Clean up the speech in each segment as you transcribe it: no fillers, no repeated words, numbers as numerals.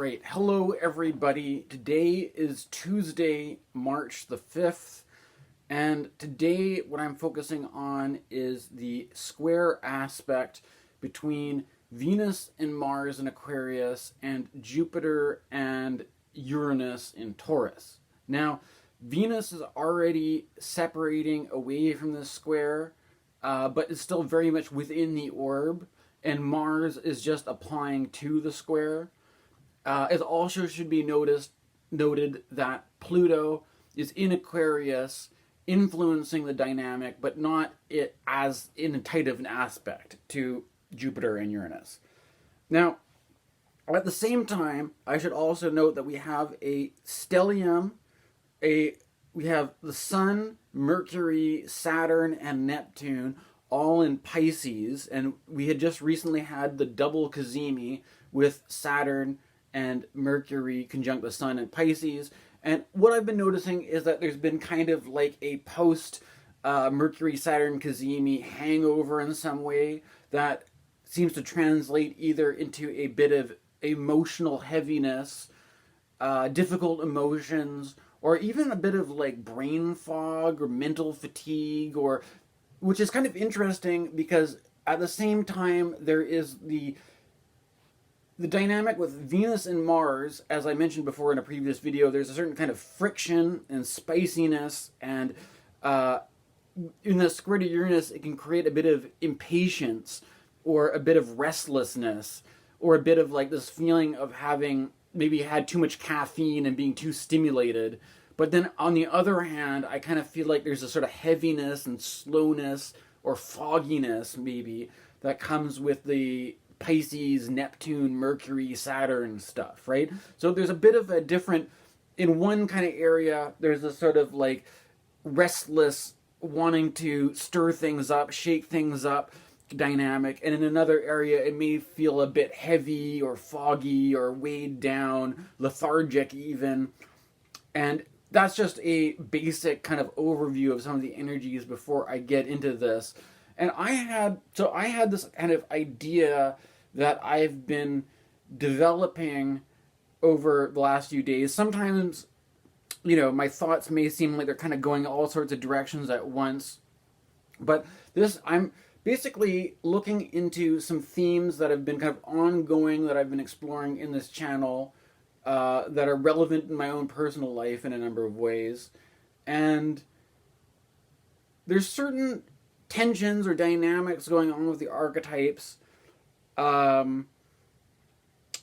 Right. Hello, everybody. Today is Tuesday, March the 5th. And today, what I'm focusing on is the square aspect between Venus and Mars in Aquarius and Jupiter and Uranus in Taurus. Now, Venus is already separating away from this square, but is still very much within the orb, and Mars is just applying to the square. It also should be noted that Pluto is in Aquarius, influencing the dynamic, but not it as in a tight of an aspect to Jupiter and Uranus. Now, at the same time, I should also note that we have a stellium, we have the Sun, Mercury, Saturn, and Neptune all in Pisces, and we had just recently had the double cazimi with Saturn and Mercury conjunct the Sun in Pisces. And what I've been noticing is that there's been kind of like a post Mercury-Saturn cazimi hangover in some way that seems to translate either into a bit of emotional heaviness, difficult emotions, or even a bit of like brain fog or mental fatigue, or which is kind of interesting because at the same time there is the dynamic with Venus and Mars. As I mentioned before in a previous video, there's a certain kind of friction and spiciness, and in the square to Uranus, it can create a bit of impatience or a bit of restlessness or a bit of like this feeling of having maybe had too much caffeine and being too stimulated. But then on the other hand, I kind of feel like there's a sort of heaviness and slowness or fogginess maybe that comes with the Pisces, Neptune, Mercury, Saturn stuff, right? So there's a bit of a different, in one kind of area, there's a sort of like restless, wanting to stir things up, shake things up dynamic, and in another area it may feel a bit heavy or foggy or weighed down, lethargic even. And that's just a basic kind of overview of some of the energies before I get into this. And I had this kind of idea that I've been developing over the last few days. Sometimes, my thoughts may seem like they're kind of going all sorts of directions at once. But I'm basically looking into some themes that have been kind of ongoing, that I've been exploring in this channel, that are relevant in my own personal life in a number of ways. And there's certain tensions or dynamics going on with the archetypes, and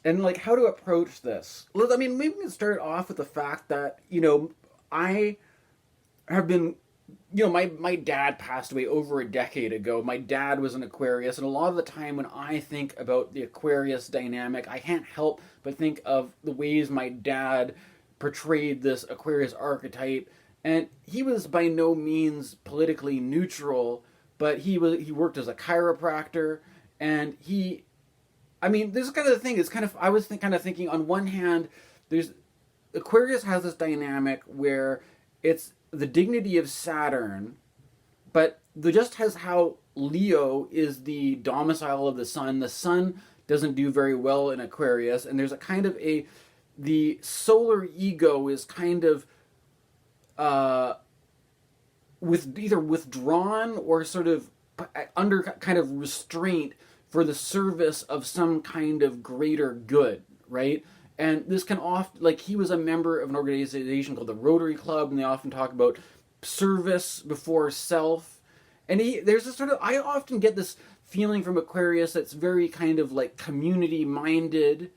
like how to approach this. I mean, maybe we can start off with the fact that I have been, my dad passed away over a decade ago. My dad was an Aquarius, and a lot of the time when I think about the Aquarius dynamic, I can't help but think of the ways my dad portrayed this Aquarius archetype. And he was by no means politically neutral, but he worked as a chiropractor, and this kind of the thing is kind of, I was kind of thinking, on one hand, Aquarius has this dynamic where it's the dignity of Saturn, but just as how Leo is the domicile of the Sun. The Sun doesn't do very well in Aquarius, and there's a kind of the solar ego is kind of with either withdrawn or sort of under kind of restraint for the service of some kind of greater good, right? And this can often, like, he was a member of an organization called the Rotary Club, and they often talk about service before self. And there's this sort of, I often get this feeling from Aquarius that's very kind of like community-minded,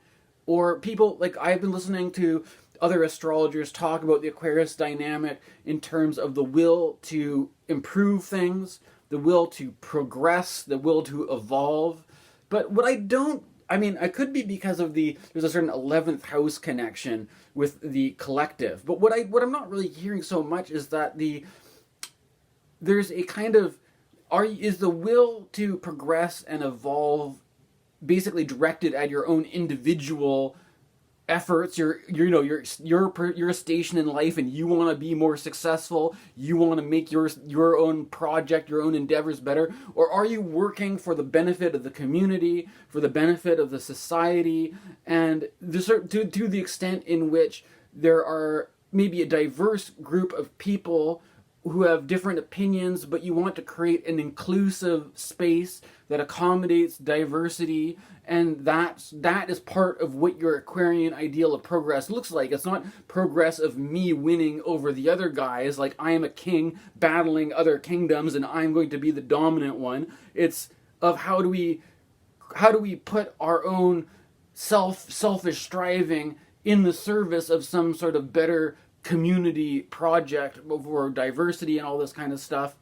or people, like, I've been listening to other astrologers talk about the Aquarius dynamic in terms of the will to improve things, the will to progress, the will to evolve. But what I could be because of there's a certain 11th house connection with the collective. But what I'm not really hearing so much is that there's a kind of, is the will to progress and evolve basically directed at your own individual efforts, your station in life, and you want to be more successful, you want to make your own project, your own endeavors better? Or are you working for the benefit of the community, for the benefit of the society, and to the extent in which there are maybe a diverse group of people who have different opinions, but you want to create an inclusive space that accommodates diversity, and that is part of what your Aquarian ideal of progress looks like. It's not progress of me winning over the other guys, like I am a king battling other kingdoms and I'm going to be the dominant one. It's of how do we put our own selfish striving in the service of some sort of better community project for diversity and all this kind of stuff.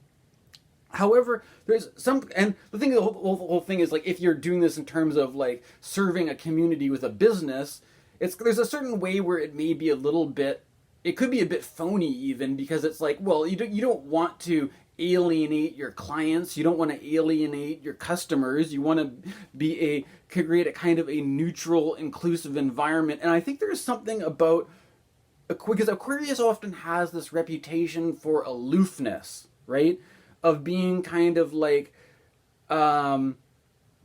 However, there's some, and the whole thing is, like, if you're doing this in terms of like serving a community with a business, there's a certain way where it may be a little bit, it could be a bit phony even, because it's like, well, you don't want to alienate your clients, you don't want to alienate your customers, you want to create a kind of a neutral, inclusive environment. And I think there's something about, because Aquarius often has this reputation for aloofness, right? Of being kind of like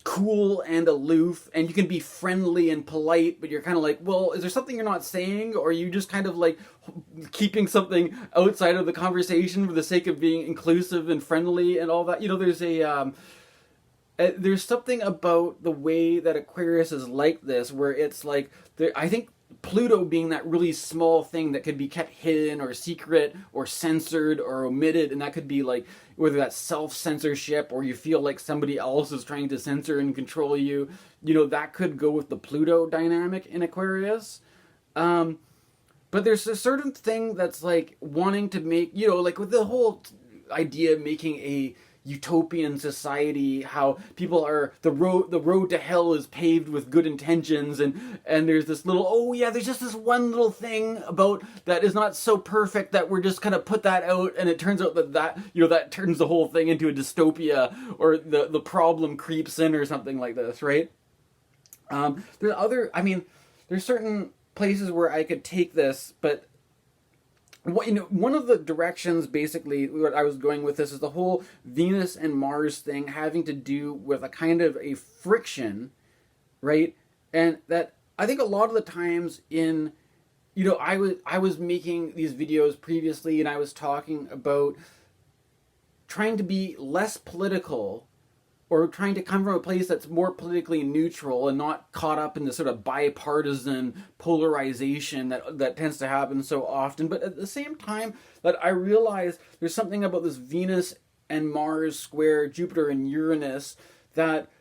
cool and aloof, and you can be friendly and polite, but you're kind of like, well, is there something you're not saying, or are you just kind of like keeping something outside of the conversation for the sake of being inclusive and friendly and all that? There's something about the way that Aquarius is like this, where it's like, I think Pluto being that really small thing that could be kept hidden or secret or censored or omitted, and that could be like, whether that's self-censorship or you feel like somebody else is trying to censor and control you, that could go with the Pluto dynamic in Aquarius. But there's a certain thing that's like wanting to make, like with the whole idea of making a utopian society, how people are, the road to hell is paved with good intentions, and there's this little, there's just this one little thing about that is not so perfect that we're just kind of put that out, and it turns out that turns the whole thing into a dystopia, or the problem creeps in or something like this, right? There's certain places where I could take this, but one of the directions, basically, what I was going with this is the whole Venus and Mars thing having to do with a kind of a friction, right? And that I think a lot of the times I was making these videos previously, and I was talking about trying to be less political, or trying to come from a place that's more politically neutral and not caught up in the sort of bipartisan polarization that tends to happen so often. But at the same time, that I realize there's something about this Venus and Mars square, Jupiter and Uranus, that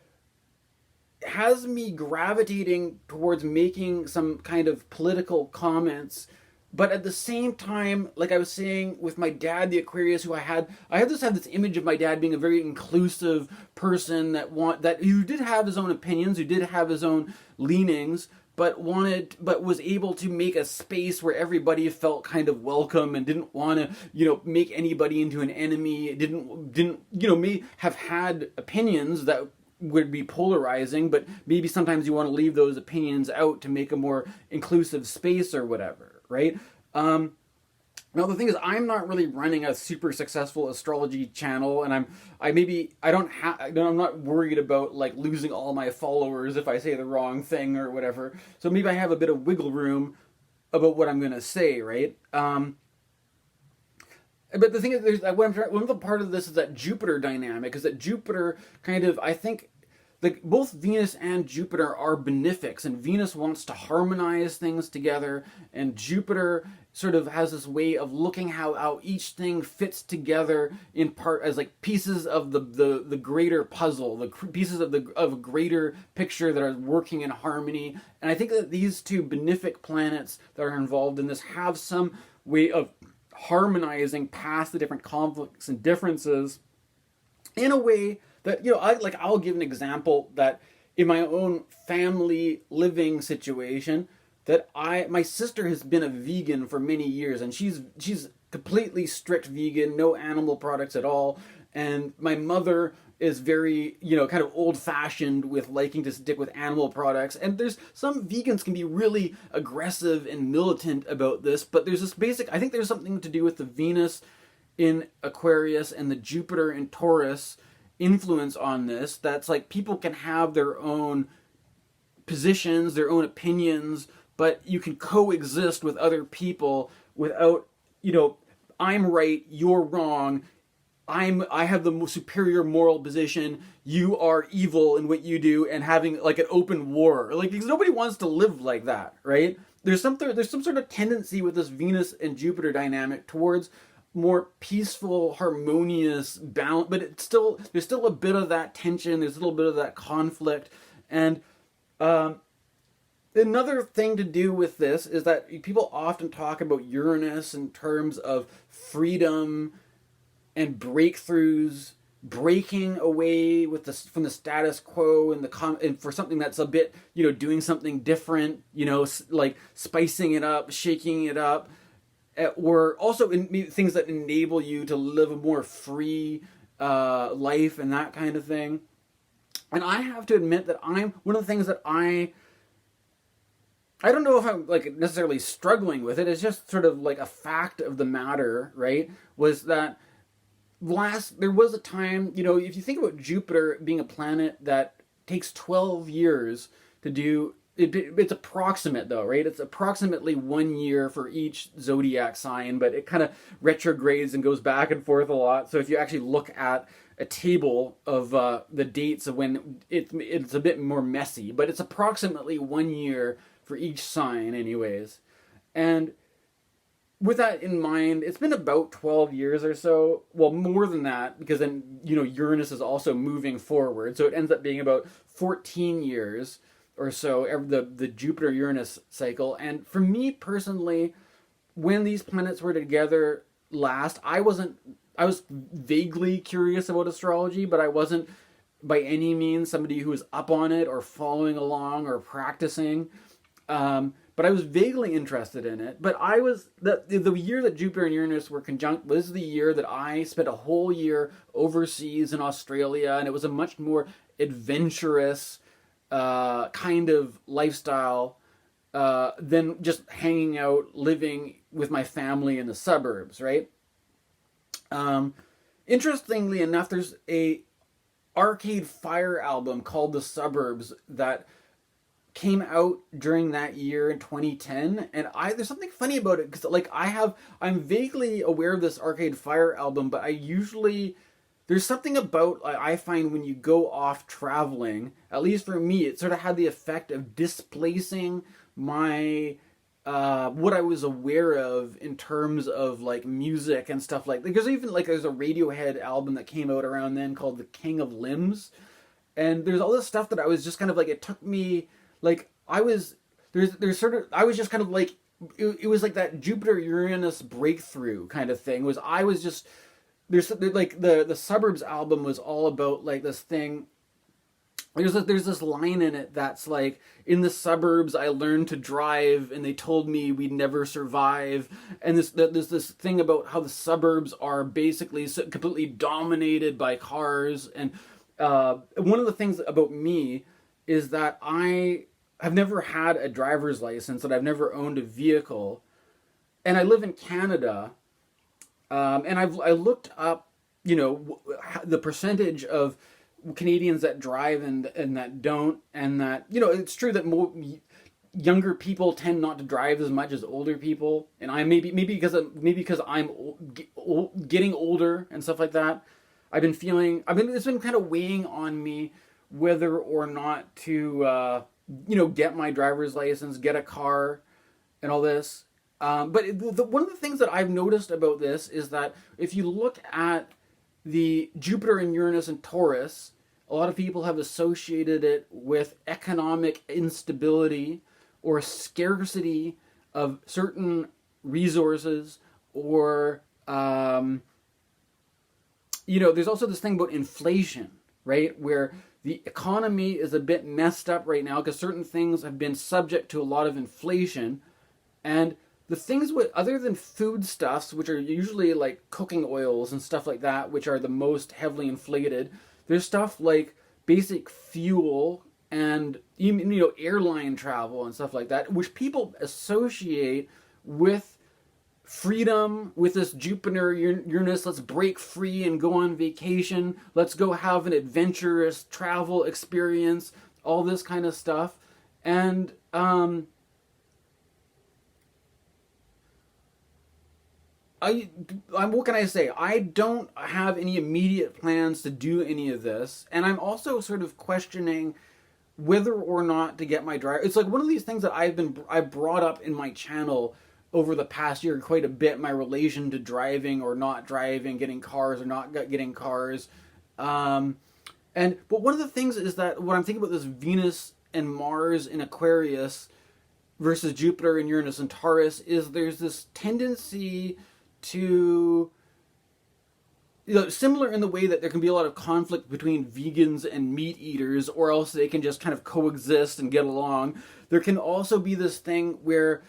has me gravitating towards making some kind of political comments. But at the same time, like I was saying with my dad, the Aquarius, who I had this image of my dad being a very inclusive person who did have his own opinions, who did have his own leanings, but was able to make a space where everybody felt kind of welcome and didn't want to, make anybody into an enemy. May have had opinions that would be polarizing, but maybe sometimes you want to leave those opinions out to make a more inclusive space or whatever. Right? Now the thing is, I'm not really running a super successful astrology channel, and I'm not worried about like losing all my followers if I say the wrong thing or whatever. So maybe I have a bit of wiggle room about what I'm gonna say, right? But the thing is, one of the part of this is that Jupiter dynamic, is that Jupiter kind of, I think, both Venus and Jupiter are benefics, and Venus wants to harmonize things together, and Jupiter sort of has this way of looking how each thing fits together in part as like pieces of the greater puzzle, the pieces of a greater picture that are working in harmony. And I think that these two benefic planets that are involved in this have some way of harmonizing past the different conflicts and differences in a way that, I'll give an example that in my own family living situation, that my sister has been a vegan for many years, and she's completely strict vegan, no animal products at all. And my mother is very, kind of old-fashioned with liking to stick with animal products. And there's some vegans can be really aggressive and militant about this, but there's this basic, I think there's something to do with the Venus in Aquarius and the Jupiter in Taurus influence on this. That's like people can have their own positions, their own opinions, but you can coexist with other people without, I'm right, you're wrong. I have the most superior moral position. You are evil in what you do, and having like an open war, like, because nobody wants to live like that, right? There's some sort of tendency with this Venus and Jupiter dynamic towards more peaceful, harmonious balance, but there's still a bit of that tension. There's a little bit of that conflict, and another thing to do with this is that people often talk about Uranus in terms of freedom and breakthroughs, breaking away from the status quo, and for something that's a bit, doing something different, like spicing it up, shaking it up, or also things that enable you to live a more free life and that kind of thing. And I have to admit that one of the things that I don't know if I'm like necessarily struggling with it. It's just sort of like a fact of the matter, right? Was that there was a time, if you think about Jupiter being a planet that takes 12 years to do, it's approximate though, right? It's approximately 1 year for each zodiac sign, but it kind of retrogrades and goes back and forth a lot. So if you actually look at a table of the dates of when it's a bit more messy, but it's approximately 1 year for each sign anyways. And with that in mind, it's been about 12 years or so. Well, more than that, because then, Uranus is also moving forward. So it ends up being about 14 years or so, the Jupiter-Uranus cycle. And for me personally, when these planets were together last, I was vaguely curious about astrology, but I wasn't by any means somebody who was up on it or following along or practicing. But I was vaguely interested in it. But the year that Jupiter and Uranus were conjunct was the year that I spent a whole year overseas in Australia, and it was a much more adventurous kind of lifestyle than just hanging out, living with my family in the suburbs, right? Interestingly enough, there's a Arcade Fire album called The Suburbs that came out during that year in 2010, and there's something funny about it, because like I'm vaguely aware of this Arcade Fire album, but there's something about, I find, when you go off traveling, at least for me, it sort of had the effect of displacing my what I was aware of in terms of like music and stuff like that. There's a Radiohead album that came out around then called The King of Limbs, and there's all this stuff that I was just kind of like, it took me, like, I was just kind of like, it was like that Jupiter-Uranus breakthrough kind of thing. There's like the Suburbs album was all about like this thing. There's this line in it that's like, in the suburbs I learned to drive, and they told me we'd never survive. And there's this thing about how the suburbs are basically completely dominated by cars. And one of the things about me is that I have never had a driver's license, and I've never owned a vehicle, and I live in Canada, and I looked up, the percentage of Canadians that drive and that don't, and that, it's true that younger people tend not to drive as much as older people, and I maybe because I'm getting older and stuff like that. It's been kind of weighing on me whether or not to, get my driver's license, get a car, and all this. But one of the things that I've noticed about this is that if you look at the Jupiter and Uranus and Taurus, a lot of people have associated it with economic instability or scarcity of certain resources, or, there's also this thing about inflation, right? Where the economy is a bit messed up right now because certain things have been subject to a lot of inflation. And the things other than foodstuffs, which are usually like cooking oils and stuff like that, which are the most heavily inflated, There's stuff like basic fuel and even, airline travel and stuff like that, which people associate with freedom, with this Jupiter Uranus. Let's break free and go on vacation. Let's go have an adventurous travel experience, all this kind of stuff. And what can I say? I don't have any immediate plans to do any of this, and I'm also sort of questioning whether or not to get my driver. It's like one of these things that I've brought up in my channel over the past year quite a bit. My relation to driving or not driving, getting cars or not getting cars, but one of the things is that when I'm thinking about this Venus and Mars in Aquarius versus Jupiter and Uranus and Taurus, is there's this tendency to, similar in the way that there can be a lot of conflict between vegans and meat eaters, or else they can just kind of coexist and get along. There can also be this thing where,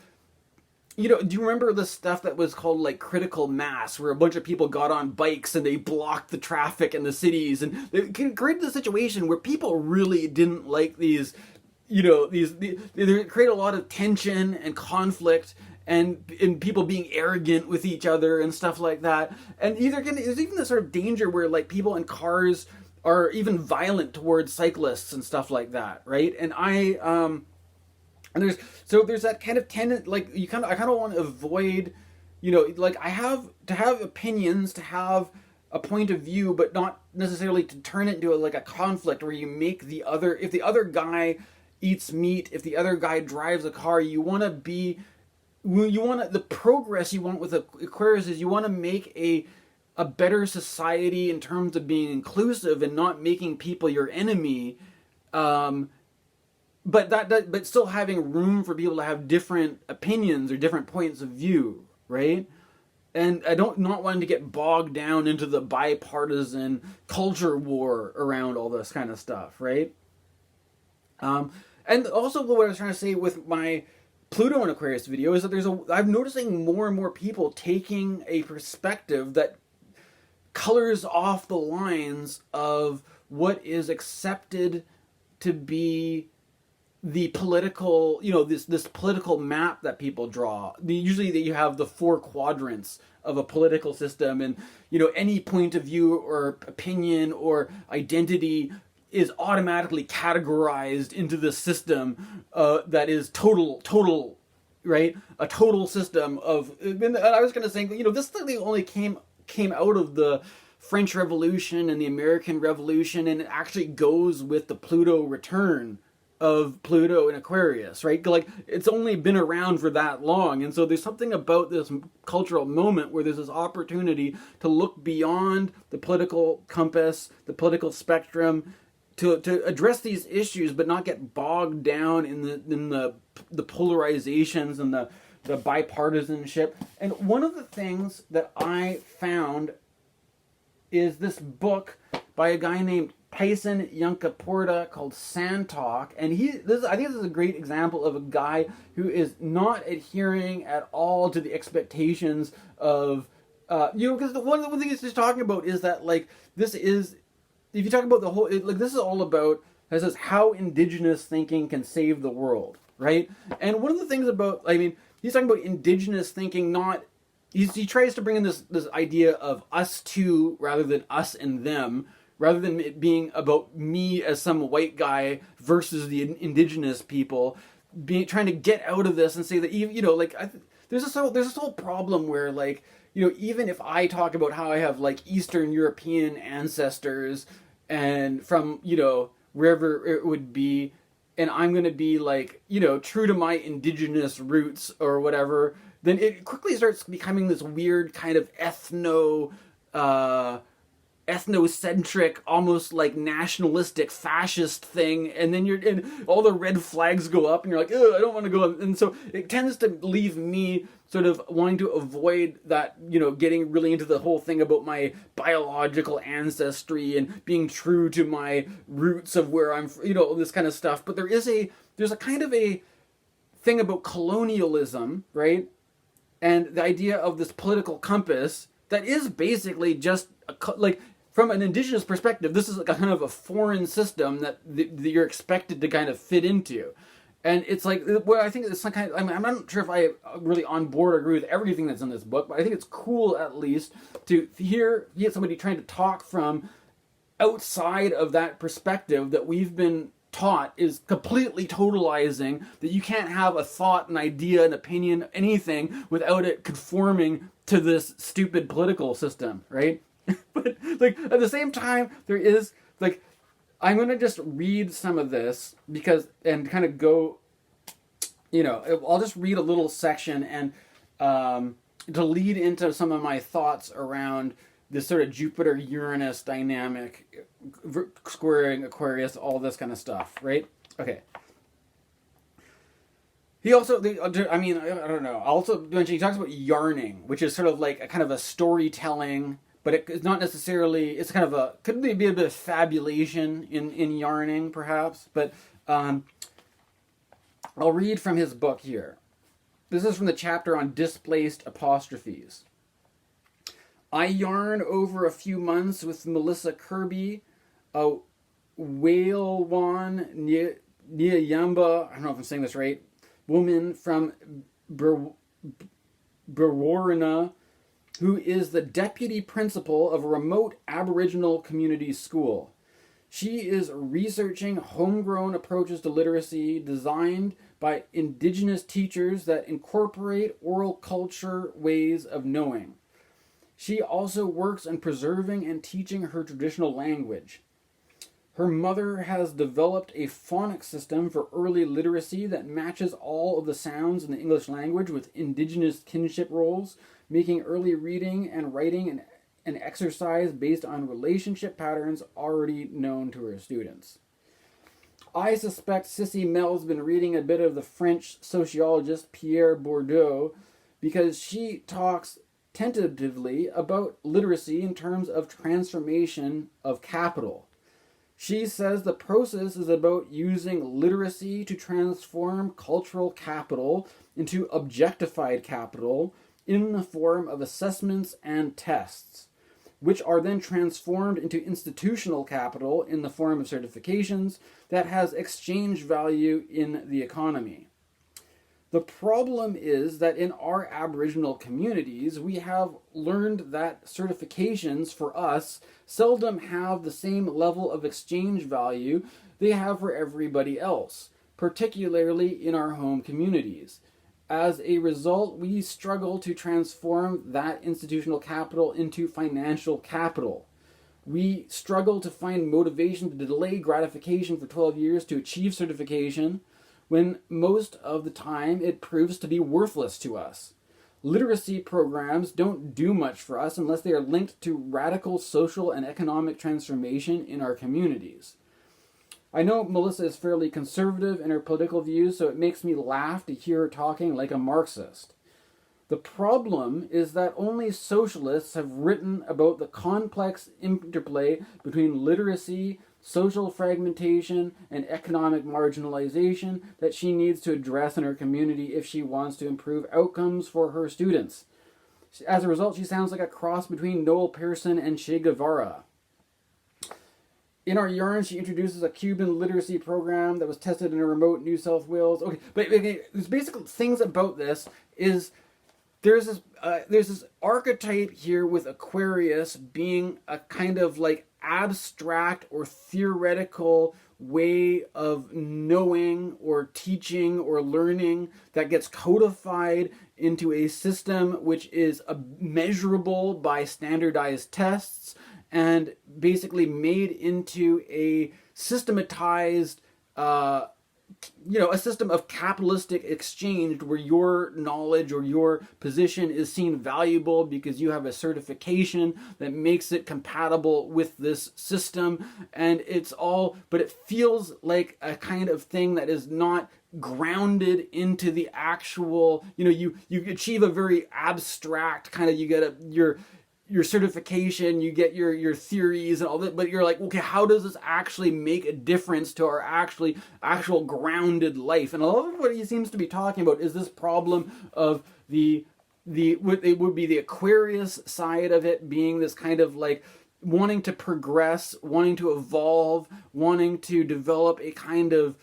do you remember the stuff that was called like critical mass, where a bunch of people got on bikes and they blocked the traffic in the cities, and they created a situation where people really didn't like these, they create a lot of tension and conflict, and people being arrogant with each other and stuff like that. And there's even this sort of danger where like people in cars are even violent towards cyclists and stuff like that, right? And there's that kind of tendency, like I kind of want to avoid, like I have to have opinions, to have a point of view, but not necessarily to turn it into a conflict where you make if the other guy eats meat, if the other guy drives a car, the progress you want with Aquarius is you want to make a better society in terms of being inclusive and not making people your enemy, but still having room for people to have different opinions or different points of view, right? And I not wanting to get bogged down into the bipartisan culture war around all this kind of stuff, right? And also what I was trying to say with my Pluto and Aquarius video is that I'm noticing more and more people taking a perspective that colors off the lines of what is accepted to be the political, this political map that people draw. Usually you have the 4 quadrants of a political system, and any point of view or opinion or identity is automatically categorized into the system that is total, right? A total system of. And I was going to say, this thing only came out of the French Revolution and the American Revolution, and it actually goes with the Pluto return of Pluto in Aquarius, right? Like, it's only been around for that long, and so there's something about this cultural moment where there's this opportunity to look beyond the political compass, the political spectrum, to address these issues, but not get bogged down in the polarizations and the bipartisanship. And one of the things that I found is this book by a guy named Tyson Yunkaporta called Sand Talk, and I think this is a great example of a guy who is not adhering at all to the expectations of because one of the things he's talking about is that if you talk about the whole, this is all about, it says how indigenous thinking can save the world, right? And one of the things about, he's talking about indigenous thinking, he tries to bring in this idea of us two rather than us and them, rather than it being about me as some white guy versus the indigenous people, trying to get out of this and say that, there's this whole problem where, even if I talk about how I have Eastern European ancestors and from, wherever it would be, and I'm going to be true to my indigenous roots or whatever, then it quickly starts becoming this weird kind of ethnocentric, almost nationalistic fascist thing, and then all the red flags go up and you're like, I don't want to go. And so it tends to leave me sort of wanting to avoid that, getting really into the whole thing about my biological ancestry and being true to my roots of where I'm, this kind of stuff. But there's a kind of a thing about colonialism, right? And the idea of this political compass that is basically just from an indigenous perspective, this is like a kind of a foreign system that you're expected to kind of fit into. And it's like, well, I think it's some kind of, I mean, I'm not sure if I really on board or agree with everything that's in this book, but I think it's cool at least to hear somebody trying to talk from outside of that perspective that we've been taught is completely totalizing, that you can't have a thought, an idea, an opinion, anything without it conforming to this stupid political system, right? But like at the same time, there is like, I'm going to just read some of this and kind of go, I'll just read a little section and to lead into some of my thoughts around this sort of Jupiter-Uranus dynamic, squaring Aquarius, all this kind of stuff, right? Okay. He also, I don't know, also mentioned, he talks about yarning, which is sort of like a kind of a storytelling, but it's not necessarily, it's kind of could be a bit of fabulation in yarning, perhaps. But I'll read from his book here. This is from the chapter on displaced apostrophes. I yarn over a few months with Melissa Kirby, a Whalewan Nyayamba, I don't know if I'm saying this right, woman from Brewarrina, who is the deputy principal of a remote Aboriginal community school. She is researching homegrown approaches to literacy designed by Indigenous teachers that incorporate oral culture ways of knowing. She also works on preserving and teaching her traditional language. Her mother has developed a phonics system for early literacy that matches all of the sounds in the English language with Indigenous kinship roles, making early reading and writing an exercise based on relationship patterns already known to her students. I suspect Sissy Mel's been reading a bit of the French sociologist Pierre Bourdieu because she talks tentatively about literacy in terms of transformation of capital. She says the process is about using literacy to transform cultural capital into objectified capital in the form of assessments and tests, which are then transformed into institutional capital in the form of certifications that has exchange value in the economy. The problem is that in our Aboriginal communities, we have learned that certifications for us seldom have the same level of exchange value they have for everybody else, particularly in our home communities. As a result, we struggle to transform that institutional capital into financial capital. We struggle to find motivation to delay gratification for 12 years to achieve certification, when most of the time it proves to be worthless to us. Literacy programs don't do much for us unless they are linked to radical social and economic transformation in our communities. I know Melissa is fairly conservative in her political views, so it makes me laugh to hear her talking like a Marxist. The problem is that only socialists have written about the complex interplay between literacy, social fragmentation, and economic marginalization that she needs to address in her community if she wants to improve outcomes for her students. As a result, she sounds like a cross between Noel Pearson and Che Guevara. In our yarn, she introduces a Cuban literacy program that was tested in a remote New South Wales. Okay, but there's basic things about this is there's this archetype here with Aquarius being a kind of like abstract or theoretical way of knowing or teaching or learning that gets codified into a system which is measurable by standardized tests and basically made into a systematized a system of capitalistic exchange where your knowledge or your position is seen valuable because you have a certification that makes it compatible with this system. And but it feels like a kind of thing that is not grounded into the actual, you achieve a very abstract kind of, you get your certification, you get your theories and all that, but you're like, okay, how does this actually make a difference to our actual grounded life? And a lot of what he seems to be talking about is this problem of what it would be the Aquarius side of it being this kind of like wanting to progress, wanting to evolve, wanting to develop a kind of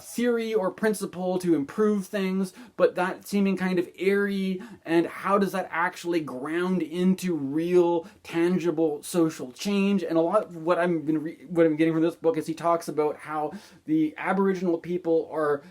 theory or principle to improve things, but that seeming kind of airy, and how does that actually ground into real, tangible social change? And a lot of what I'm getting from this book is he talks about how the Aboriginal people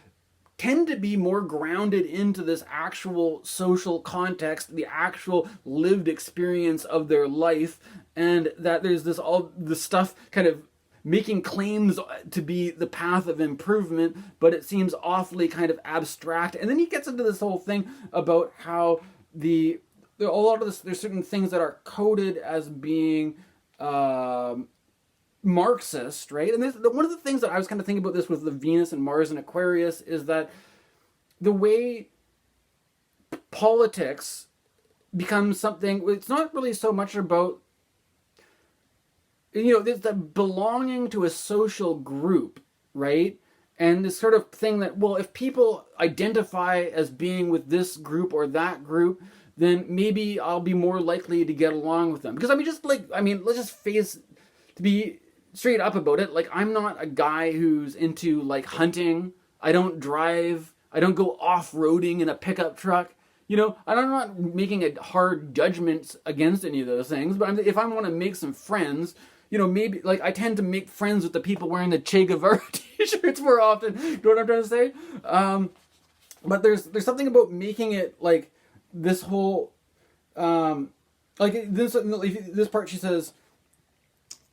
tend to be more grounded into this actual social context, the actual lived experience of their life, and that there's all this stuff kind of making claims to be the path of improvement, but it seems awfully kind of abstract. And then he gets into this whole thing about how there's certain things that are coded as being Marxist, right? And one of the things that I was kind of thinking about this with the Venus and Mars and Aquarius is that the way politics becomes something, it's not really so much about, there's that belonging to a social group, right? And this sort of thing that, well, if people identify as being with this group or that group, then maybe I'll be more likely to get along with them. Because let's just to be straight up about it, like, I'm not a guy who's into, like, hunting. I don't drive. I don't go off-roading in a pickup truck. And I'm not making a hard judgment against any of those things, but if I want to make some friends, maybe, like, I tend to make friends with the people wearing the Che Guevara t-shirts more often. You know what I'm trying to say? But there's something about making it, like, this whole, this part she says,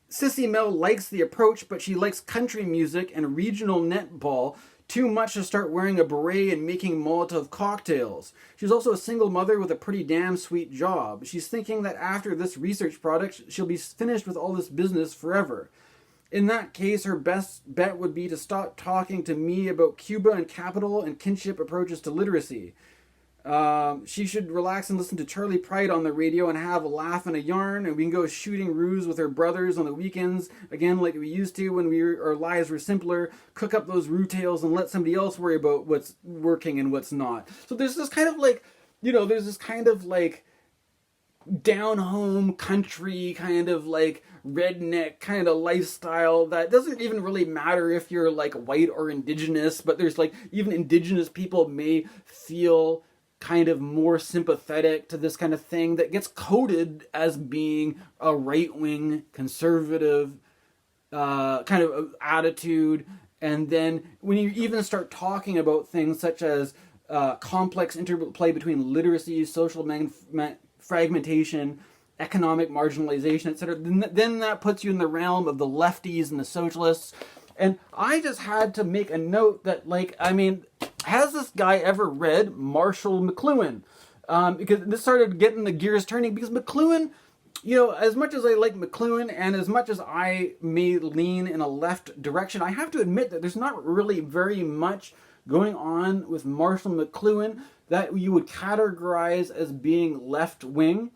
Sissy Mel likes the approach, but she likes country music and regional netball too much to start wearing a beret and making Molotov cocktails. She's also a single mother with a pretty damn sweet job. She's thinking that after this research project, she'll be finished with all this business forever. In that case, her best bet would be to stop talking to me about Cuba and capital and kinship approaches to literacy. She should relax and listen to Charlie Pride on the radio and have a laugh and a yarn, and we can go shooting ruse with her brothers on the weekends, again like we used to when our lives were simpler, cook up those roux tales and let somebody else worry about what's working and what's not. So there's this kind of like, there's this kind of like down-home country kind of like redneck kind of lifestyle that doesn't even really matter if you're like white or indigenous, but there's like even indigenous people may feel kind of more sympathetic to this kind of thing that gets coded as being a right-wing conservative kind of attitude. And then when you even start talking about things such as complex interplay between literacy, social fragmentation, economic marginalization, etc., then that puts you in the realm of the lefties and the socialists. And I just had to make a note that, like, has this guy ever read Marshall McLuhan? Because this started getting the gears turning, because McLuhan, as much as I like McLuhan and as much as I may lean in a left direction, I have to admit that there's not really very much going on with Marshall McLuhan that you would categorize as being left-wing.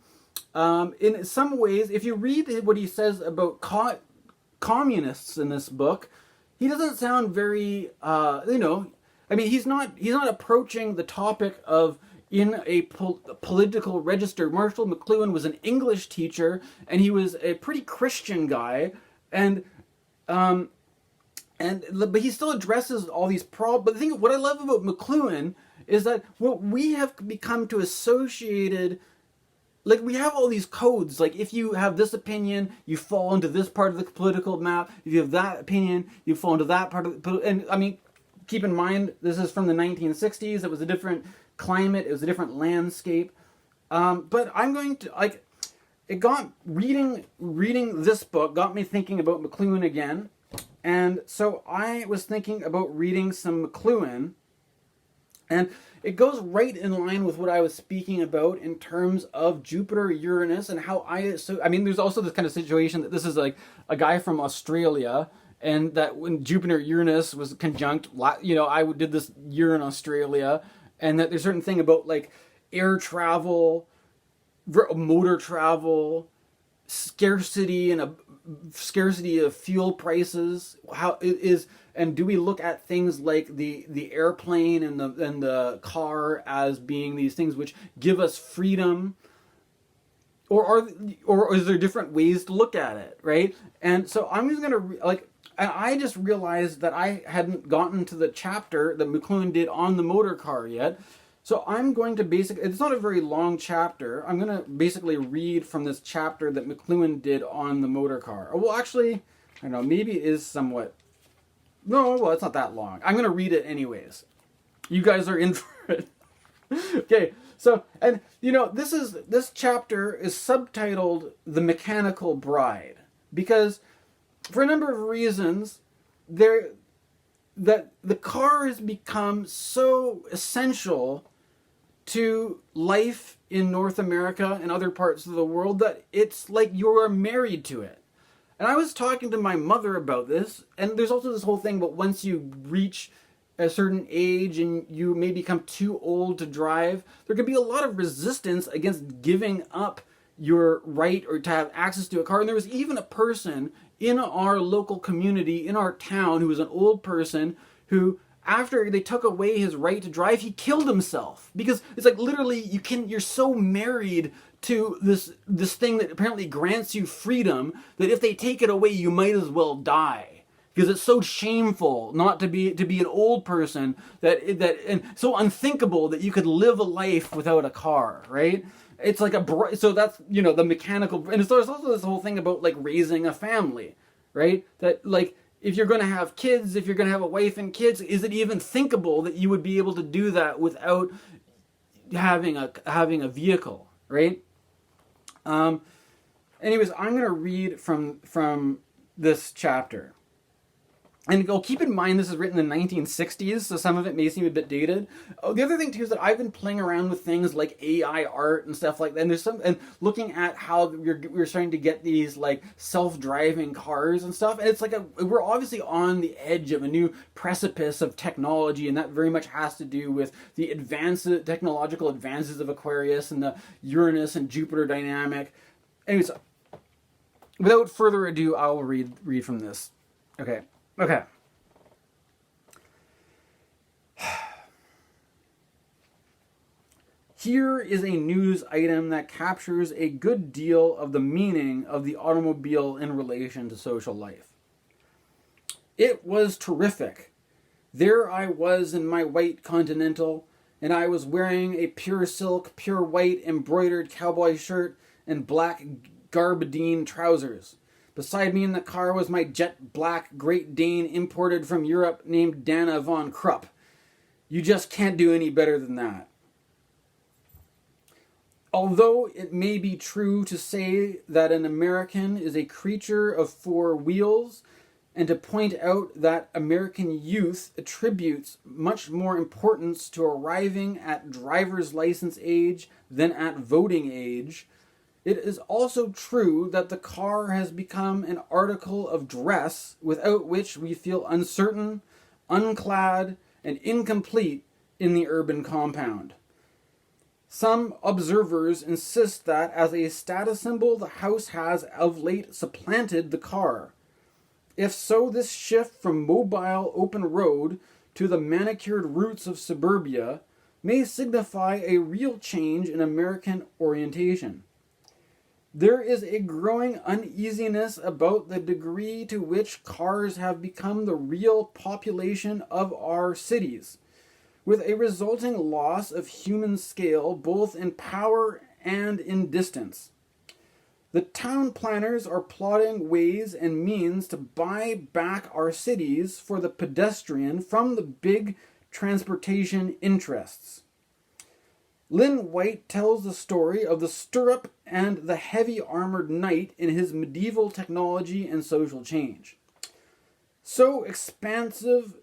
In some ways, if you read what he says about communists in this book, he doesn't sound very, he's not approaching the topic of in a political register. Marshall McLuhan was an English teacher, and he was a pretty Christian guy, but he still addresses all these problems. But the thing, what I love about McLuhan is that what we have become to associated, like, we have all these codes. Like, if you have this opinion, you fall into this part of the political map. If you have that opinion, you fall into that part of the... And, keep in mind, this is from the 1960s. It was a different climate. It was a different landscape. But I'm going to... reading this book got me thinking about McLuhan again. And so I was thinking about reading some McLuhan. And it goes right in line with what I was speaking about in terms of Jupiter-Uranus and how there's also this kind of situation that this is like a guy from Australia, and that when Jupiter-Uranus was conjunct, I did this year in Australia, and that there's a certain thing about like air travel, motor travel, scarcity of fuel prices, how it is. And do we look at things like the airplane and the car as being these things which give us freedom, or is there different ways to look at it, right? And so I'm just gonna I just realized that I hadn't gotten to the chapter that McLuhan did on the motor car yet. So I'm going to it's not a very long chapter. I'm going to basically read from this chapter that McLuhan did on the motor car. Well, actually, I don't know, maybe it is somewhat, no, well, it's not that long. I'm going to read it anyways. You guys are in for it. Okay, so, and this chapter is subtitled The Mechanical Bride, because for a number of reasons, that the car has become so essential to life in North America and other parts of the world that it's like you're married to it. And I was talking to my mother about this, and there's also this whole thing about once you reach a certain age and you may become too old to drive, there could be a lot of resistance against giving up your right or to have access to a car. And there was even a person in our local community, in our town, who was an old person who, after they took away his right to drive, he killed himself. Because it's like literally you're so married to this thing that apparently grants you freedom that if they take it away, you might as well die. Because it's so shameful not to be an old person and so unthinkable that you could live a life without a car, right? It's like so that's the mechanical, and there's also this whole thing about like raising a family, right? That like if you're going to have kids, if you're going to have a wife and kids, is it even thinkable that you would be able to do that without having a vehicle, right? Anyways, I'm going to read from this chapter. And keep in mind, this is written in the 1960s, so some of it may seem a bit dated. Oh, the other thing, too, is that I've been playing around with things like AI art and stuff like that. And looking at how we're starting to get these, like, self-driving cars and stuff. And it's like we're obviously on the edge of a new precipice of technology, and that very much has to do with the technological advances of Aquarius and the Uranus and Jupiter dynamic. Anyways, without further ado, I will read from this. Okay. Here is a news item that captures a good deal of the meaning of the automobile in relation to social life. It was terrific. There I was in my white Continental, and I was wearing a pure silk, pure white embroidered cowboy shirt and black gabardine trousers. Beside me in the car was my jet black Great Dane imported from Europe named Dana von Krupp. You just can't do any better than that. Although it may be true to say that an American is a creature of four wheels, and to point out that American youth attributes much more importance to arriving at driver's license age than at voting age, it is also true that the car has become an article of dress without which we feel uncertain, unclad, and incomplete in the urban compound. Some observers insist that as a status symbol the house has of late supplanted the car. If so, this shift from mobile open road to the manicured roots of suburbia may signify a real change in American orientation. There is a growing uneasiness about the degree to which cars have become the real population of our cities, with a resulting loss of human scale both in power and in distance. The town planners are plotting ways and means to buy back our cities for the pedestrian from the big transportation interests. Lynn White tells the story of the stirrup and the heavy armored knight in his medieval technology and social change. So expensive,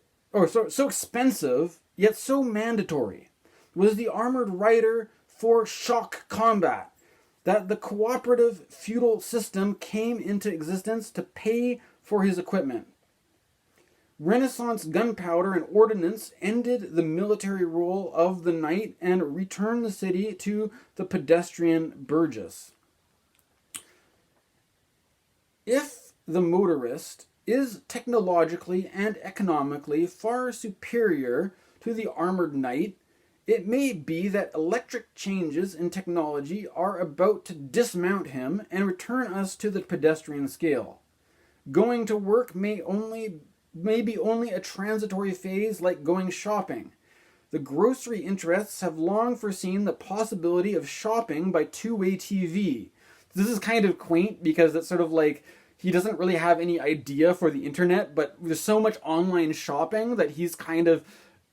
yet so mandatory, was the armored rider for shock combat, that the cooperative feudal system came into existence to pay for his equipment. Renaissance gunpowder and ordnance ended the military role of the knight and returned the city to the pedestrian burgess. If the motorist is technologically and economically far superior to the armored knight, It may be that electric changes in technology are about to dismount him and return us to the pedestrian scale. Going to work may be only a transitory phase, like going shopping. The grocery interests have long foreseen the possibility of shopping by two-way TV. This is kind of quaint because it's sort of like he doesn't really have any idea for the internet, but there's so much online shopping that he's kind of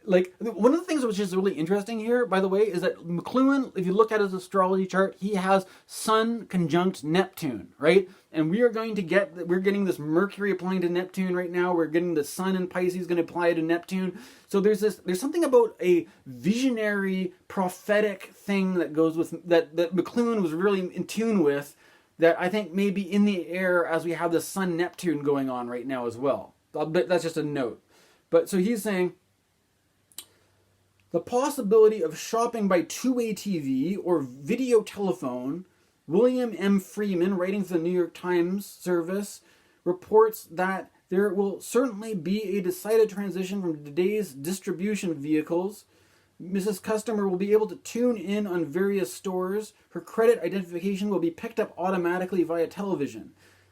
like, one of the things which is really interesting here, by the way, is that McLuhan, if you look at his astrology chart, he has Sun conjunct Neptune, right? And we're getting this Mercury applying to Neptune right now. We're getting the Sun in Pisces going to apply to Neptune. So there's something about a visionary, prophetic thing that goes with, that McLuhan was really in tune with, that I think may be in the air as we have the Sun-Neptune going on right now as well. But that's just a note. But so he's saying, the possibility of shopping by two-way TV or video telephone. William M. Freeman, writing for the New York Times service, reports that there will certainly be a decided transition from today's distribution vehicles. Mrs. Customer will be able to tune in on various stores. Her credit identification will be picked up automatically via television.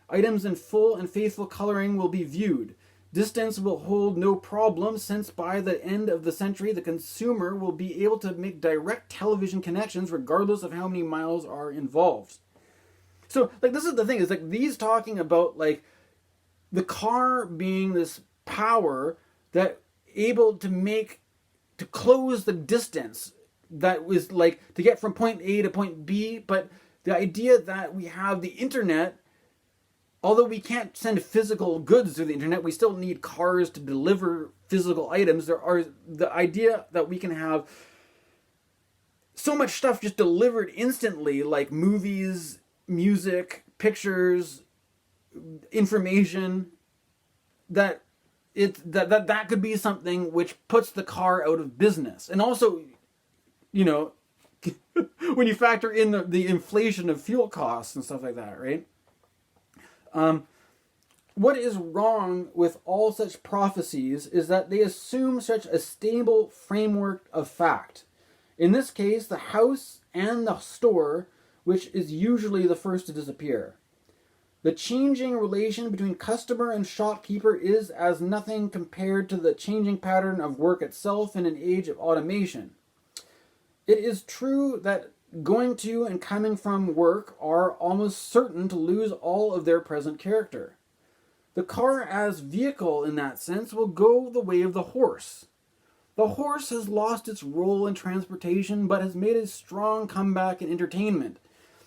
Items in full and faithful coloring will be viewed. Distance will hold no problem, since by the end of the century, the consumer will be able to make direct television connections regardless of how many miles are involved. So, like, this is the thing, is like these talking about like the car being this power that able to close the distance that was like to get from point A to point B, but the idea that we have the internet. Although we can't send physical goods through the internet, we still need cars to deliver physical items. There are the idea that we can have so much stuff just delivered instantly, like movies, music, pictures, information, that could be something which puts the car out of business. And also, you know, when you factor in the inflation of fuel costs and stuff like that, right? What is wrong with all such prophecies is that they assume such a stable framework of fact. In this case, the house and the store, which is usually the first to disappear. The changing relation between customer and shopkeeper is as nothing compared to the changing pattern of work itself in an age of automation. It is true that going to and coming from work are almost certain to lose all of their present character. The car as vehicle in that sense will go the way of the horse. The horse has lost its role in transportation but has made a strong comeback in entertainment.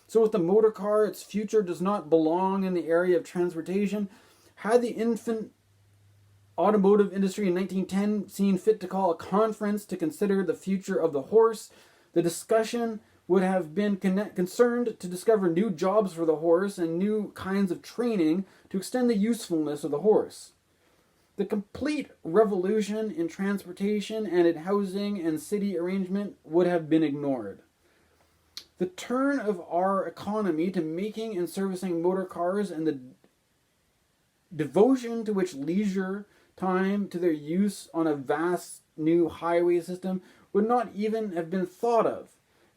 So with the motor car, its future does not belong in the area of transportation. Had the infant automotive industry in 1910 seen fit to call a conference to consider the future of the horse, the discussion would have been concerned to discover new jobs for the horse and new kinds of training to extend the usefulness of the horse. The complete revolution in transportation and in housing and city arrangement would have been ignored. The turn of our economy to making and servicing motor cars and the devotion to which leisure time to their use on a vast new highway system would not even have been thought of.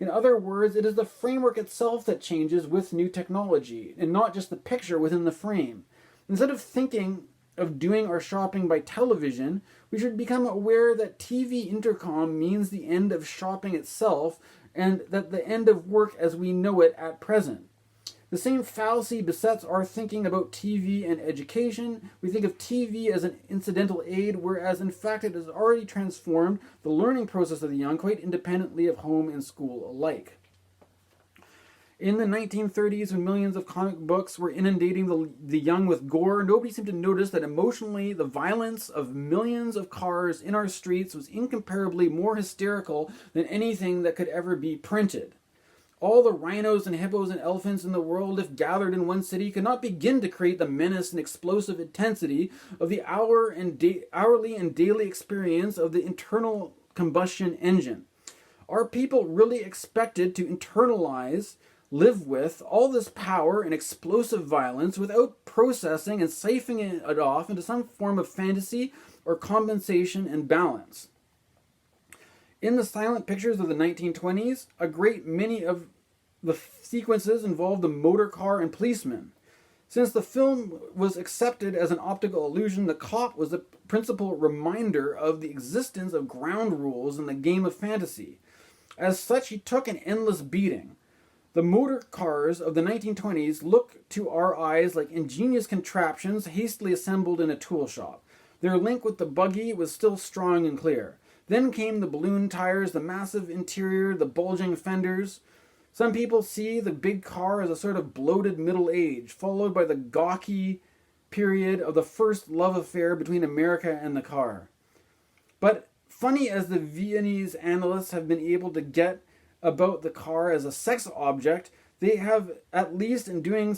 In other words, it is the framework itself that changes with new technology, and not just the picture within the frame. Instead of thinking of doing our shopping by television, we should become aware that TV intercom means the end of shopping itself, and that the end of work as we know it at present. The same fallacy besets our thinking about TV and education. We think of TV as an incidental aid, whereas in fact it has already transformed the learning process of the young quite independently of home and school alike. In the 1930s, when millions of comic books were inundating the young with gore, nobody seemed to notice that emotionally the violence of millions of cars in our streets was incomparably more hysterical than anything that could ever be printed. All the rhinos and hippos and elephants in the world, if gathered in one city, could not begin to create the menace and explosive intensity of the hourly and daily experience of the internal combustion engine. Are people really expected to internalize, live with, all this power and explosive violence without processing and siphoning it off into some form of fantasy or compensation and balance? In the silent pictures of the 1920s, a great many of the sequences involved the motor car and policeman. Since the film was accepted as an optical illusion, the cop was the principal reminder of the existence of ground rules in the game of fantasy. As such, he took an endless beating. The motor cars of the 1920s look to our eyes like ingenious contraptions hastily assembled in a tool shop. Their link with the buggy was still strong and clear. Then came the balloon tires, the massive interior, the bulging fenders. Some people see the big car as a sort of bloated middle age, followed by the gawky period of the first love affair between America and the car. But funny as the Viennese analysts have been able to get about the car as a sex object, they have, at least in doing,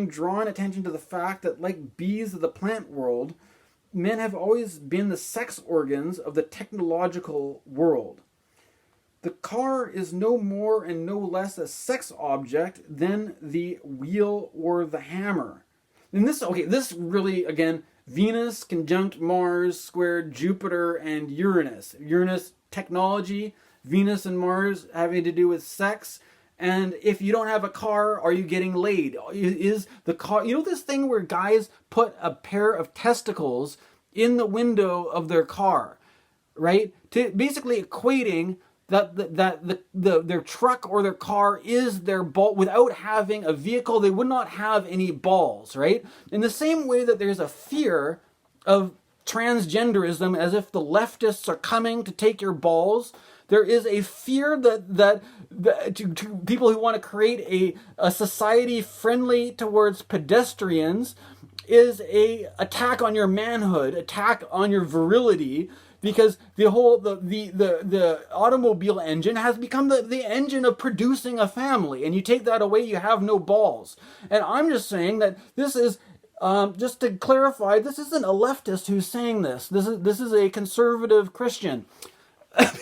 drawn attention to the fact that, like bees of the plant world, men have always been the sex organs of the technological world. The car is no more and no less a sex object than the wheel or the hammer. And this really, again, Venus conjunct Mars squared Jupiter and Uranus. Uranus, technology, Venus and Mars having to do with sex. And if you don't have a car, are you getting laid? Is the car, this thing where guys put a pair of testicles in the window of their car, right? To basically equating that their truck or their car is their ball. Without having a vehicle, they would not have any balls, right? In the same way that there's a fear of transgenderism, as if the leftists are coming to take your balls, there is a fear that to people who want to create a society friendly towards pedestrians is a attack on your manhood, attack on your virility, because the automobile engine has become the engine of producing a family, and you take that away, you have no balls. And I'm just saying that this is, just to clarify, this isn't a leftist who's saying this. This is a conservative Christian.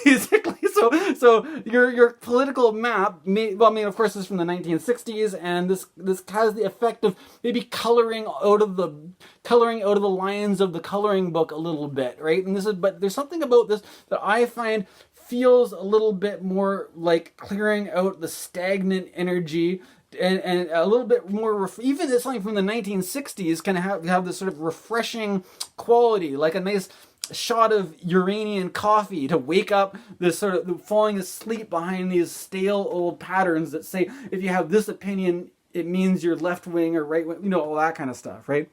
Basically, so your political map of course, this is from the 1960s, and this has the effect of maybe coloring out of the lines of the coloring book a little bit, right? But there's something about this that I find feels a little bit more like clearing out the stagnant energy, and a little bit more, even something from the 1960s can have this sort of refreshing quality, like a nice shot of Uranian coffee to wake up this sort of falling asleep behind these stale old patterns that say, if you have this opinion, it means you're left wing or right wing, all that kind of stuff, right?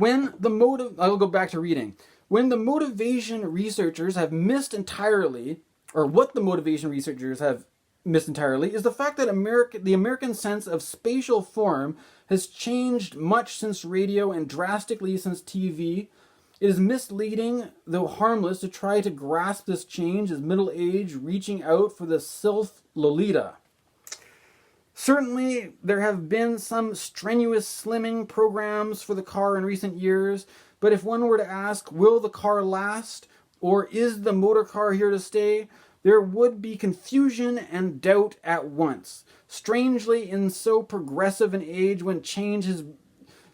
I'll go back to reading. When the motivation researchers have missed entirely, or what the motivation researchers have missed entirely, is the fact that the American sense of spatial form has changed much since radio and drastically since TV. It is misleading, though harmless, to try to grasp this change as middle age reaching out for the sylph Lolita. Certainly, there have been some strenuous slimming programs for the car in recent years, but if one were to ask, will the car last, or is the motor car here to stay, there would be confusion and doubt at once. Strangely, in so progressive an age when change has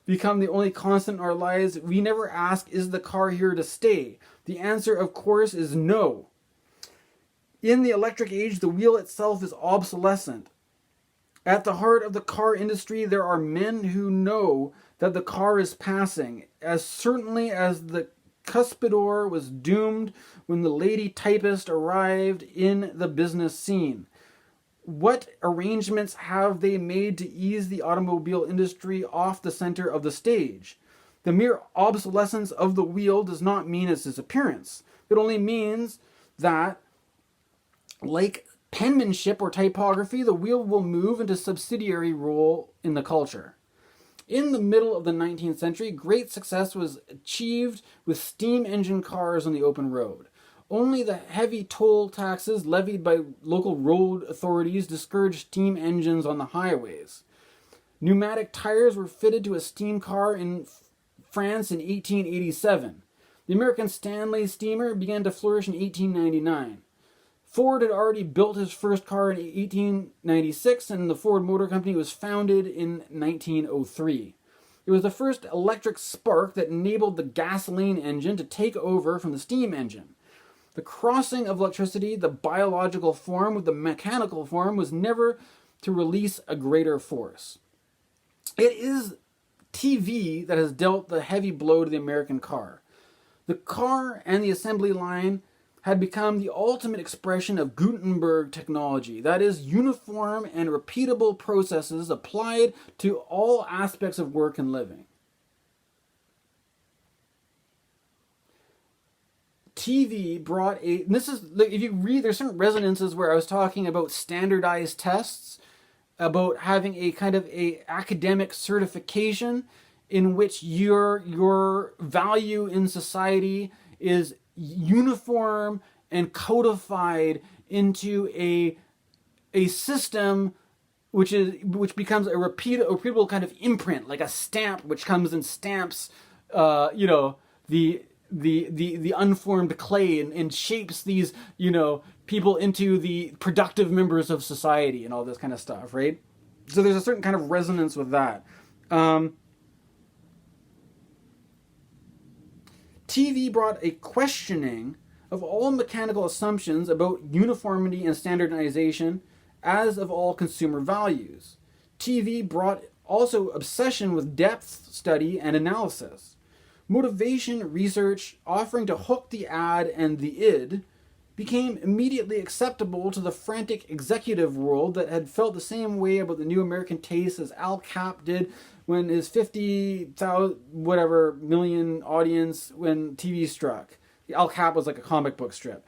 become the only constant in our lives, we never ask, is the car here to stay? The answer, of course, is no. In the electric age, the wheel itself is obsolescent. At the heart of the car industry, there are men who know that the car is passing, as certainly as the cuspidor was doomed when the lady typist arrived in the business scene. What arrangements have they made to ease the automobile industry off the center of the stage? The mere obsolescence of the wheel does not mean its disappearance. It only means that, like penmanship or typography, the wheel will move into subsidiary role in the culture. In the middle of the 19th century, great success was achieved with steam engine cars on the open road. Only the heavy toll taxes levied by local road authorities discouraged steam engines on the highways. Pneumatic tires were fitted to a steam car in France in 1887. The American Stanley steamer began to flourish in 1899. Ford had already built his first car in 1896, and the Ford Motor Company was founded in 1903. It was the first electric spark that enabled the gasoline engine to take over from the steam engine. The crossing of electricity, the biological form with the mechanical form, was never to release a greater force. It is TV that has dealt the heavy blow to the American car. The car and the assembly line had become the ultimate expression of Gutenberg technology. That is, uniform and repeatable processes applied to all aspects of work and living. TV brought this is, if you read, there's certain resonances where I was talking about standardized tests, about having a kind of a academic certification in which your value in society is uniform and codified into a system which becomes a repeatable kind of imprint, like a stamp which comes and stamps the unformed clay and shapes these people into the productive members of society and all this kind of stuff, right? So there's a certain kind of resonance with that. TV brought a questioning of all mechanical assumptions about uniformity and standardization, as of all consumer values. TV brought also obsession with depth study and analysis. Motivation research, offering to hook the ad and the id, became immediately acceptable to the frantic executive world that had felt the same way about the new American taste as Al Cap did when his 50,000 whatever million audience when TV struck. Al Cap was like a comic book strip.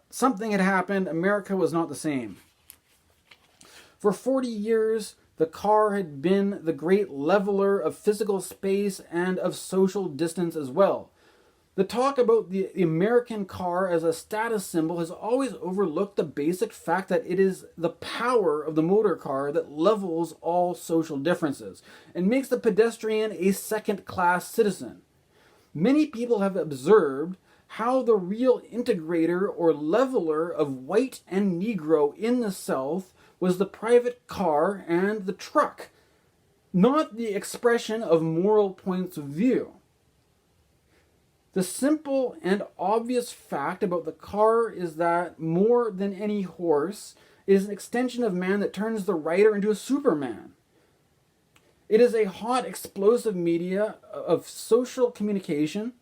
Something had happened. America was not the same. For 40 years, the car had been the great leveler of physical space and of social distance as well. The talk about the American car as a status symbol has always overlooked the basic fact that it is the power of the motor car that levels all social differences and makes the pedestrian a second-class citizen. Many people have observed how the real integrator or leveler of white and Negro in the South was the private car and the truck, not the expression of moral points of view. The simple and obvious fact about the car is that, more than any horse, it is an extension of man that turns the rider into a superman. It is a hot, explosive media of social communication,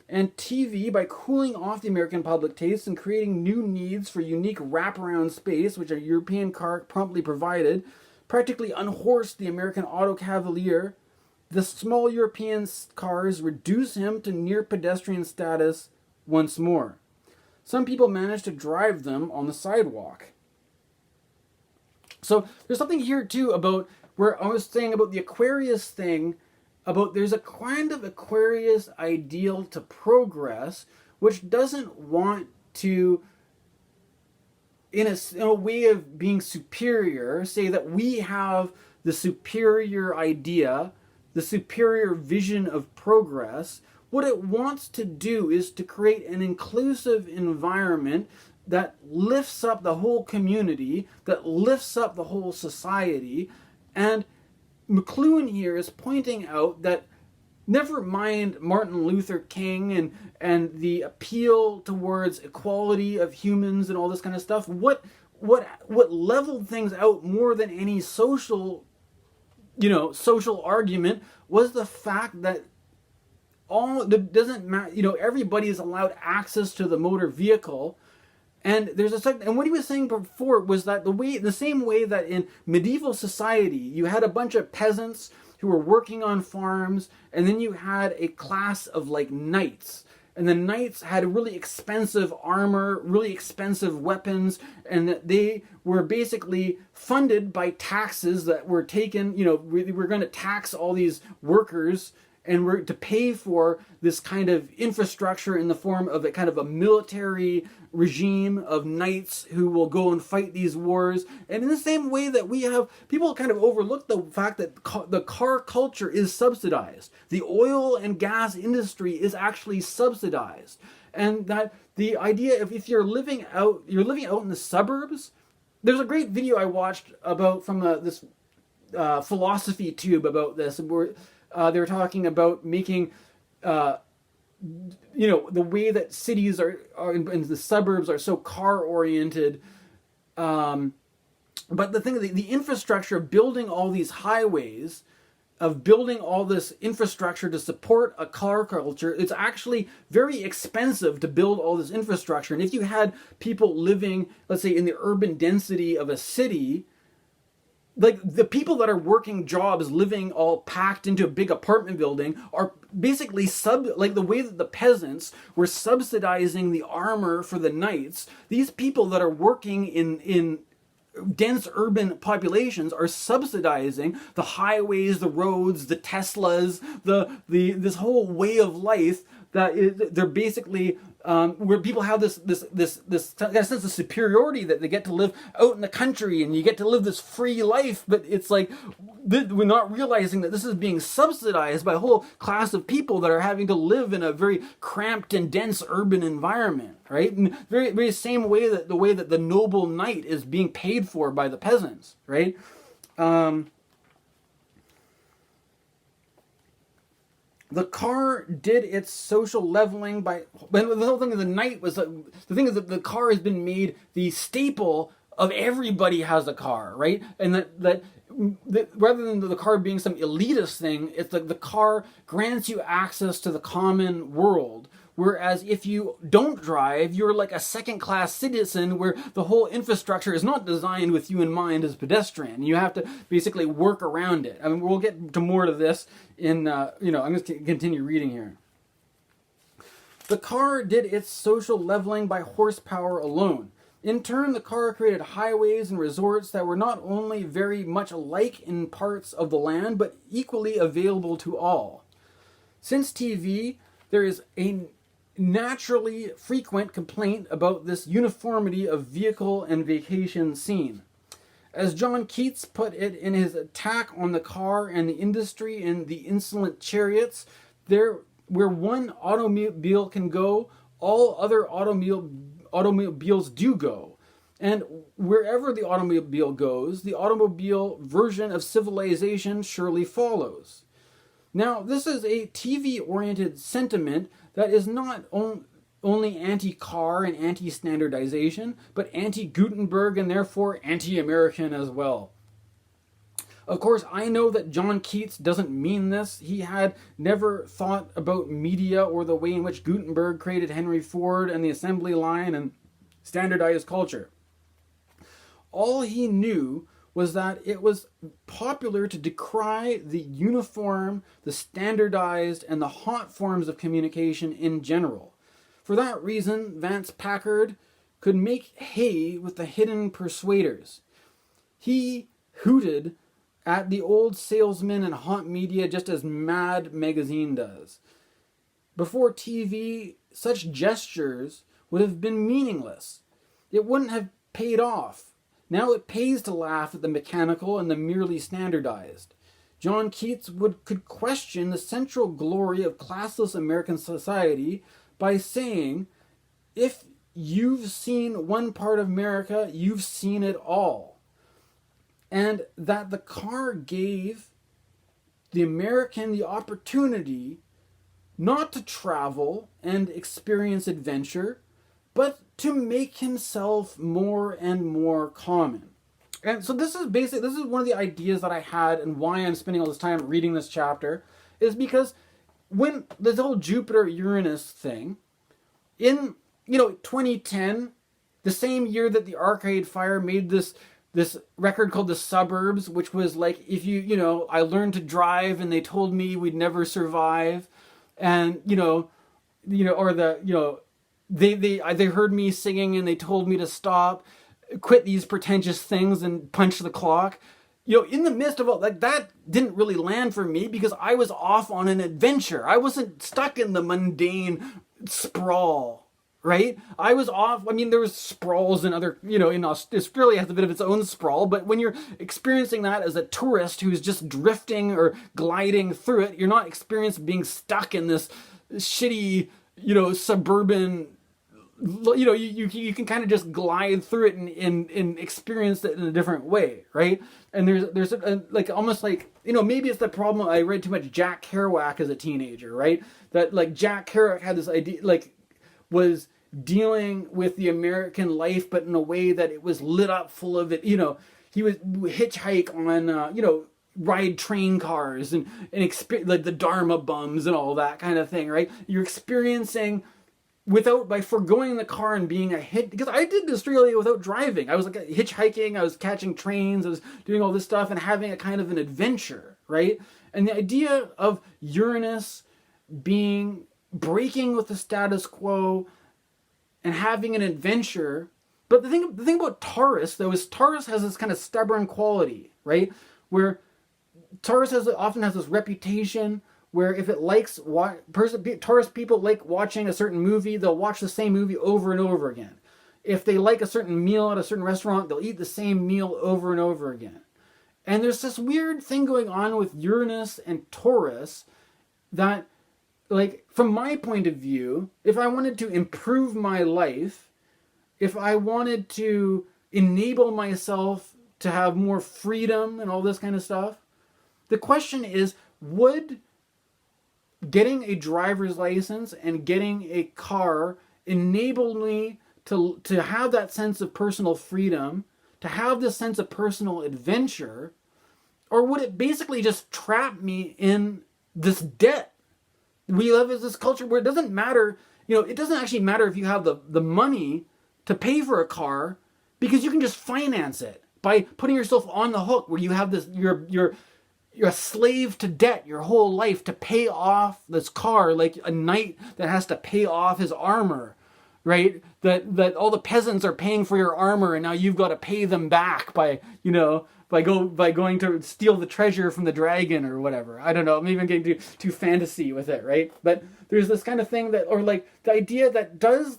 and TV, by cooling off the American public taste and creating new needs for unique wraparound space, which a European car promptly provided, practically unhorsed the American auto cavalier. The small European cars reduce him to near pedestrian status once more. Some people manage to drive them on the sidewalk. So there's something here too about where I was saying about the Aquarius thing, about there's a kind of Aquarius ideal to progress, which doesn't want to, in a way of being superior, say that we have the superior idea, the superior vision of progress. What it wants to do is to create an inclusive environment that lifts up the whole community, that lifts up the whole society. And McLuhan here is pointing out that never mind Martin Luther King and the appeal towards equality of humans and all this kind of stuff. What leveled things out more than any social argument was the fact that doesn't matter. Everybody is allowed access to the motor vehicle. And there's a second, and what he was saying before was that the same way that in medieval society you had a bunch of peasants who were working on farms, and then you had a class of like knights, and the knights had really expensive armor, really expensive weapons, and that they were basically funded by taxes that were taken. We're going to tax all these workers, and we're to pay for this kind of infrastructure in the form of a kind of a military regime of knights who will go and fight these wars. And in the same way that we have, people kind of overlook the fact that the car culture is subsidized. The oil and gas industry is actually subsidized. And that the idea of if you're living out in the suburbs, there's a great video I watched about from this philosophy tube about this, where they were talking about making the way that cities are and the suburbs are so car oriented. But the thing, the infrastructure of building all these highways, of building all this infrastructure to support a car culture, it's actually very expensive to build all this infrastructure. And if you had people living, let's say, in the urban density of a city, like the people that are working jobs living all packed into a big apartment building are basically like the way that the peasants were subsidizing the armor for the knights, these people that are working in dense urban populations are subsidizing the highways, the roads, the Teslas, this whole way of life that they're basically where people have this sense of superiority that they get to live out in the country and you get to live this free life, but it's like we're not realizing that this is being subsidized by a whole class of people that are having to live in a very cramped and dense urban environment, right? And very, very same way that the noble knight is being paid for by the peasants, right? The car did its social leveling by. The whole thing of the knight was the thing is that the car has been made the staple of everybody has a car, right? And that rather than the car being some elitist thing, it's like the car grants you access to the common world. Whereas if you don't drive, you're like a second-class citizen where the whole infrastructure is not designed with you in mind as a pedestrian. You have to basically work around it. I mean, we'll get to more of this in, I'm going to continue reading here. The car did its social leveling by horsepower alone. In turn, the car created highways and resorts that were not only very much alike in parts of the land, but equally available to all. Since TV, there is a naturally frequent complaint about this uniformity of vehicle and vacation scene. As John Keats put it in his attack on the car and the industry in The Insolent Chariots, where one automobile can go, all other automobiles do go. And wherever the automobile goes, the automobile version of civilization surely follows. Now, this is a TV-oriented sentiment that is not only anti-car and anti-standardization, but anti-Gutenberg and therefore anti-American as well. Of course, I know that John Keats doesn't mean this. He had never thought about media or the way in which Gutenberg created Henry Ford and the assembly line and standardized culture. All he knew was that it was popular to decry the uniform, the standardized, and the hot forms of communication in general. For that reason, Vance Packard could make hay with the hidden persuaders. He hooted at the old salesmen and hot media just as Mad magazine does. Before TV, such gestures would have been meaningless. It wouldn't have paid off. Now it pays to laugh at the mechanical and the merely standardized. John Keats could question the central glory of classless American society by saying, if you've seen one part of America, you've seen it all. And that the car gave the American the opportunity not to travel and experience adventure, but to make himself more and more common. And so this is one of the ideas that I had and why I'm spending all this time reading this chapter, is because when this whole Jupiter-Uranus thing, in 2010, the same year that the Arcade Fire made this record called The Suburbs, which was like, if I learned to drive and they told me we'd never survive, and they heard me singing and they told me to stop, quit these pretentious things and punch the clock. In the midst of all that didn't really land for me because I was off on an adventure. I wasn't stuck in the mundane sprawl, right? I was off. I mean, there was sprawls in other, in Australia has a bit of its own sprawl, but when you're experiencing that as a tourist who's just drifting or gliding through it, you're not experiencing being stuck in this shitty, suburban you can kind of just glide through it and experience it in a different way, right? And there's like almost like, maybe it's the problem I read too much Jack Kerouac as a teenager, right? That like Jack Kerouac had this idea, like was dealing with the American life, but in a way that it was lit up full of it. He would hitchhike on, ride train cars and experience like the Dharma bums and all that kind of thing, right? You're experiencing by foregoing the car and being a hit, because I did Australia without driving. I was like hitchhiking, I was catching trains, I was doing all this stuff and having a kind of an adventure, right? And the idea of Uranus being breaking with the status quo and having an adventure. But the thing about Taurus though is Taurus has this kind of stubborn quality, right? Where Taurus often has this reputation where if it likes Taurus people like watching a certain movie, they'll watch the same movie over and over again. If they like a certain meal at a certain restaurant, they'll eat the same meal over and over again. And there's this weird thing going on with Uranus and Taurus that, like, from my point of view, if I wanted to improve my life, if I wanted to enable myself to have more freedom and all this kind of stuff, the question is, would getting a driver's license and getting a car enable me to have that sense of personal freedom, to have this sense of personal adventure, or would it basically just trap me in this debt? We live in this culture where it doesn't matter, it doesn't actually matter if you have the money to pay for a car, because you can just finance it by putting yourself on the hook, where you have this, you're a slave to debt your whole life to pay off this car, like a knight that has to pay off his armor, right? That all the peasants are paying for your armor, and now you've got to pay them back by going to steal the treasure from the dragon or whatever. I don't know. Maybe I'm getting too fantasy with it, right? But there's this kind of thing that, or like the idea that does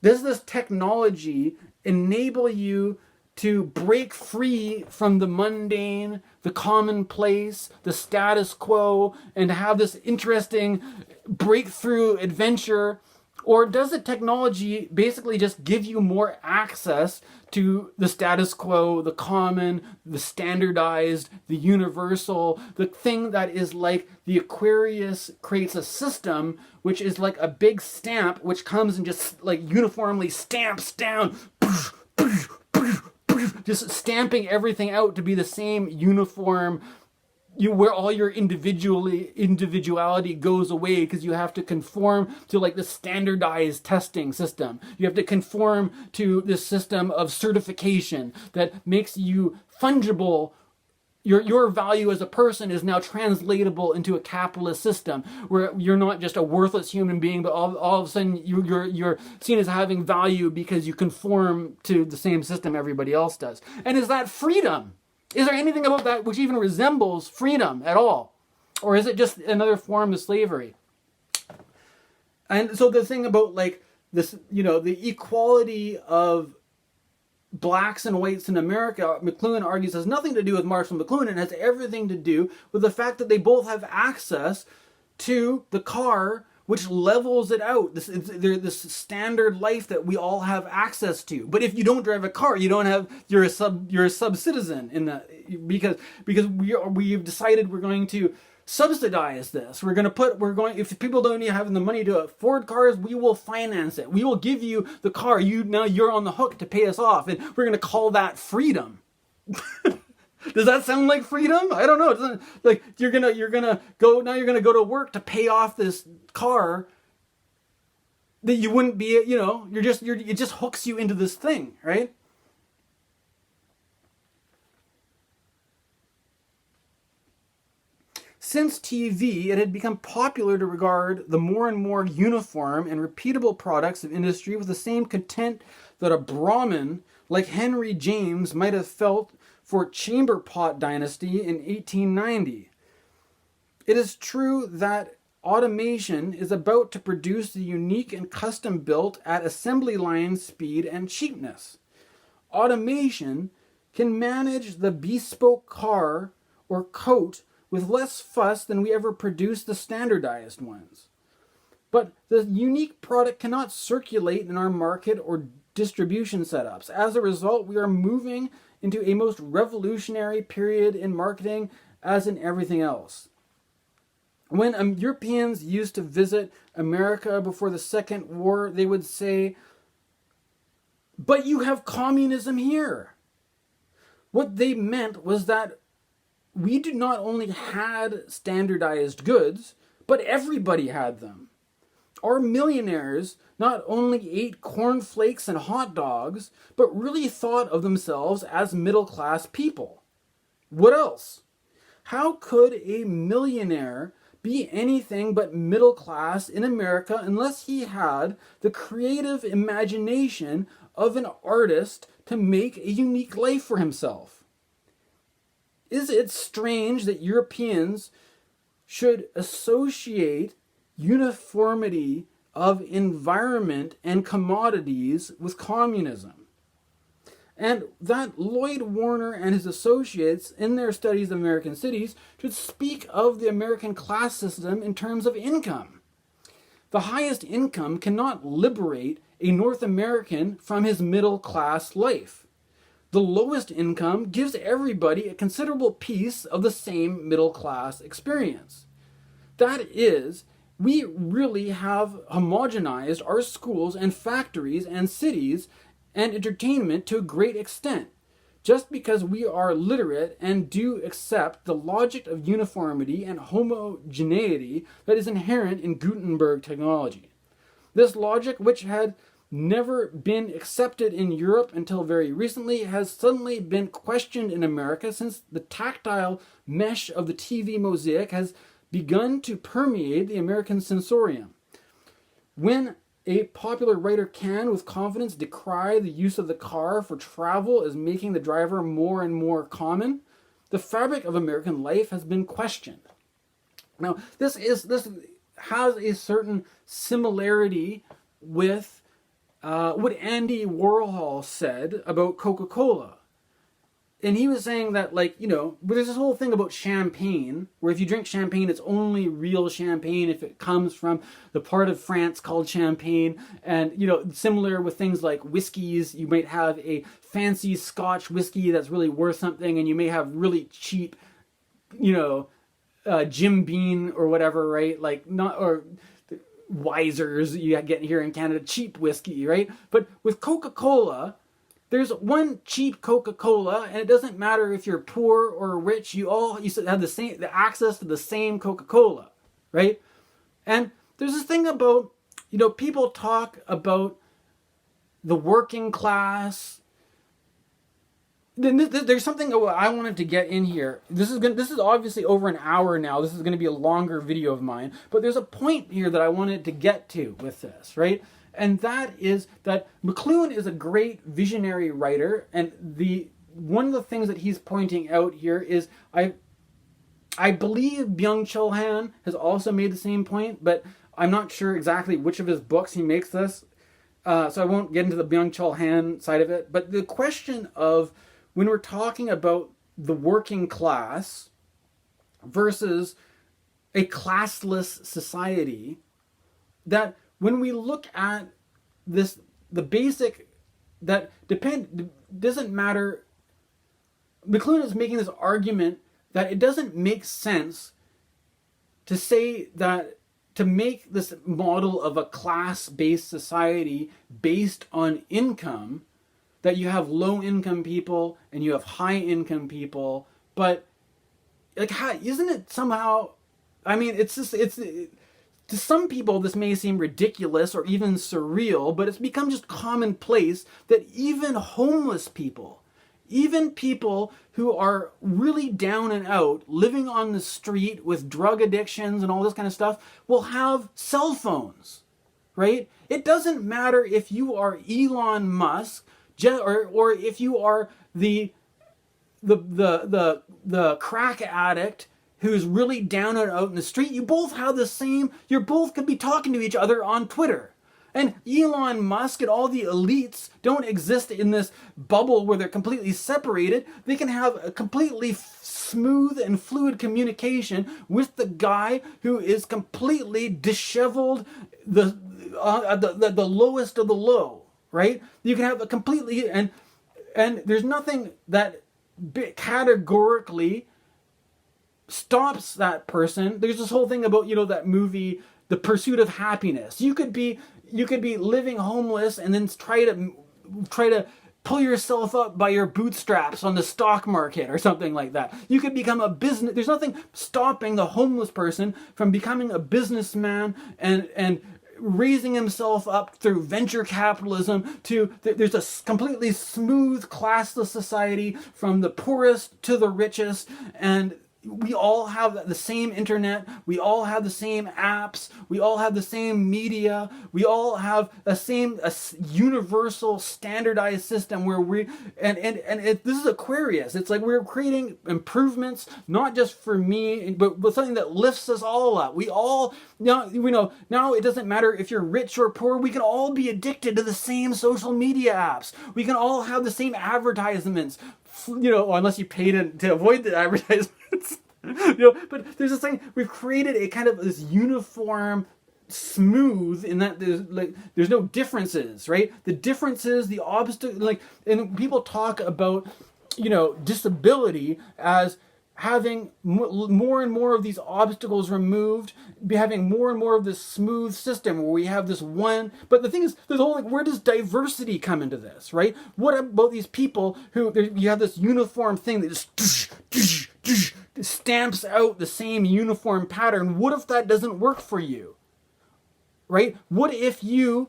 this technology enable you to break free from the mundane, the commonplace, the status quo, and to have this interesting breakthrough adventure? Or does the technology basically just give you more access to the status quo, the common, the standardized, the universal, the thing that is like the Aquarius creates a system which is like a big stamp which comes and just like uniformly stamps down, just stamping everything out to be the same uniform, where all your individuality goes away because you have to conform to like the standardized testing system. You have to conform to this system of certification that makes you fungible. Your value as a person is now translatable into a capitalist system where you're not just a worthless human being, but all of a sudden you're seen as having value because you conform to the same system everybody else does. And is that freedom? Is there anything about that which even resembles freedom at all? Or is it just another form of slavery? And so the thing about like this, the equality of blacks and whites in America, McLuhan argues, has nothing to do with Marshall McLuhan. It has everything to do with the fact that they both have access to the car, which levels it out. This standard life that we all have access to. But if you don't drive a car, you're a sub citizen in that, because we've decided we're going to subsidize this. If people don't even have the money to afford cars, we will finance it. We will give you the car. You're on the hook to pay us off, and we're going to call that freedom. Does that sound like freedom? I don't know. It doesn't, like you're gonna go to work to pay off this car that you wouldn't be. It just hooks you into this thing, right? Since TV, it had become popular to regard the more and more uniform and repeatable products of industry with the same contempt that a Brahmin like Henry James might have felt for Chamber Pot dynasty in 1890. It is true that automation is about to produce the unique and custom-built at assembly line speed and cheapness. Automation can manage the bespoke car or coat with less fuss than we ever produced the standardized ones. But the unique product cannot circulate in our market or distribution setups. As a result, we are moving into a most revolutionary period in marketing as in everything else. When Europeans used to visit America before the Second War, they would say, "But you have communism here." What they meant was that we did not only had standardized goods, but everybody had them. Our millionaires not only ate cornflakes and hot dogs, but really thought of themselves as middle-class people. What else? How could a millionaire be anything but middle class in America unless he had the creative imagination of an artist to make a unique life for himself? Is it strange that Europeans should associate uniformity of environment and commodities with communism? And that Lloyd Warner and his associates, in their studies of American cities, should speak of the American class system in terms of income. The highest income cannot liberate a North American from his middle class life. The lowest income gives everybody a considerable piece of the same middle class experience. That is, we really have homogenized our schools and factories and cities and entertainment to a great extent, just because we are literate and do accept the logic of uniformity and homogeneity that is inherent in Gutenberg technology. This logic, which had never been accepted in Europe until very recently, has suddenly been questioned in America since the tactile mesh of the TV mosaic has begun to permeate the American sensorium. When a popular writer can, with confidence, decry the use of the car for travel as making the driver more and more common, the fabric of American life has been questioned. Now, this has a certain similarity with what Andy Warhol said about Coca-Cola. And he was saying that, there's this whole thing about champagne, where if you drink champagne, it's only real champagne if it comes from the part of France called Champagne. And, similar with things like whiskeys, you might have a fancy Scotch whiskey that's really worth something, and you may have really cheap, Jim Beam or whatever, right? Or Wisers you get here in Canada, cheap whiskey, right? But with Coca-Cola, there's one cheap Coca-Cola, and it doesn't matter if you're poor or rich. You have the access to the same Coca-Cola, right? And there's this thing about, people talk about the working class. There's something I wanted to get in here. This is obviously over an hour now. This is going to be a longer video of mine, but there's a point here that I wanted to get to with this, right? And that is that McLuhan is a great visionary writer, and one of the things that he's pointing out here is I believe Byung Chul Han has also made the same point, but I'm not sure exactly which of his books he makes this, so I won't get into the Byung Chul Han side of it. But the question of when we're talking about the working class versus a classless society, that when we look at this, the basic that doesn't matter. McLuhan is making this argument that it doesn't make sense to say that to make this model of a class-based society based on income, that you have low-income people and you have high-income people, but isn't it somehow? I mean, to some people, this may seem ridiculous or even surreal, but it's become just commonplace that even homeless people, even people who are really down and out, living on the street with drug addictions and all this kind of stuff, will have cell phones, right? It doesn't matter if you are Elon Musk or if you are the crack addict who's really down and out in the street. You both have the same, you both could be talking to each other on Twitter. And Elon Musk and all the elites don't exist in this bubble where they're completely separated. They can have a completely smooth and fluid communication with the guy who is completely disheveled, the lowest of the low, right? You can have a completely, and there's nothing that categorically stops that person. There's this whole thing about, that movie, The Pursuit of Happiness. You could be living homeless and then try to pull yourself up by your bootstraps on the stock market or something like that. You could become a business. There's nothing stopping the homeless person from becoming a businessman and raising himself up through venture capitalism there's a completely smooth classless society from the poorest to the richest, and we all have the same internet, we all have the same apps, we all have the same media, we all have a universal standardized system where this is Aquarius. It's like we're creating improvements, not just for me, but something that lifts us all up. We all, now it doesn't matter if you're rich or poor, we can all be addicted to the same social media apps. We can all have the same advertisements, unless you pay to avoid the advertisements. But there's this thing, we've created a kind of this uniform smooth in that there's no differences, right? The differences, the obstacle, and people talk about disability as having more and more of these obstacles removed, having more and more of this smooth system where we have this one. But the thing is, there's whole where does diversity come into this, right? What about these people who you have this uniform thing that just stamps out the same uniform pattern? What if that doesn't work for you, right? What if you,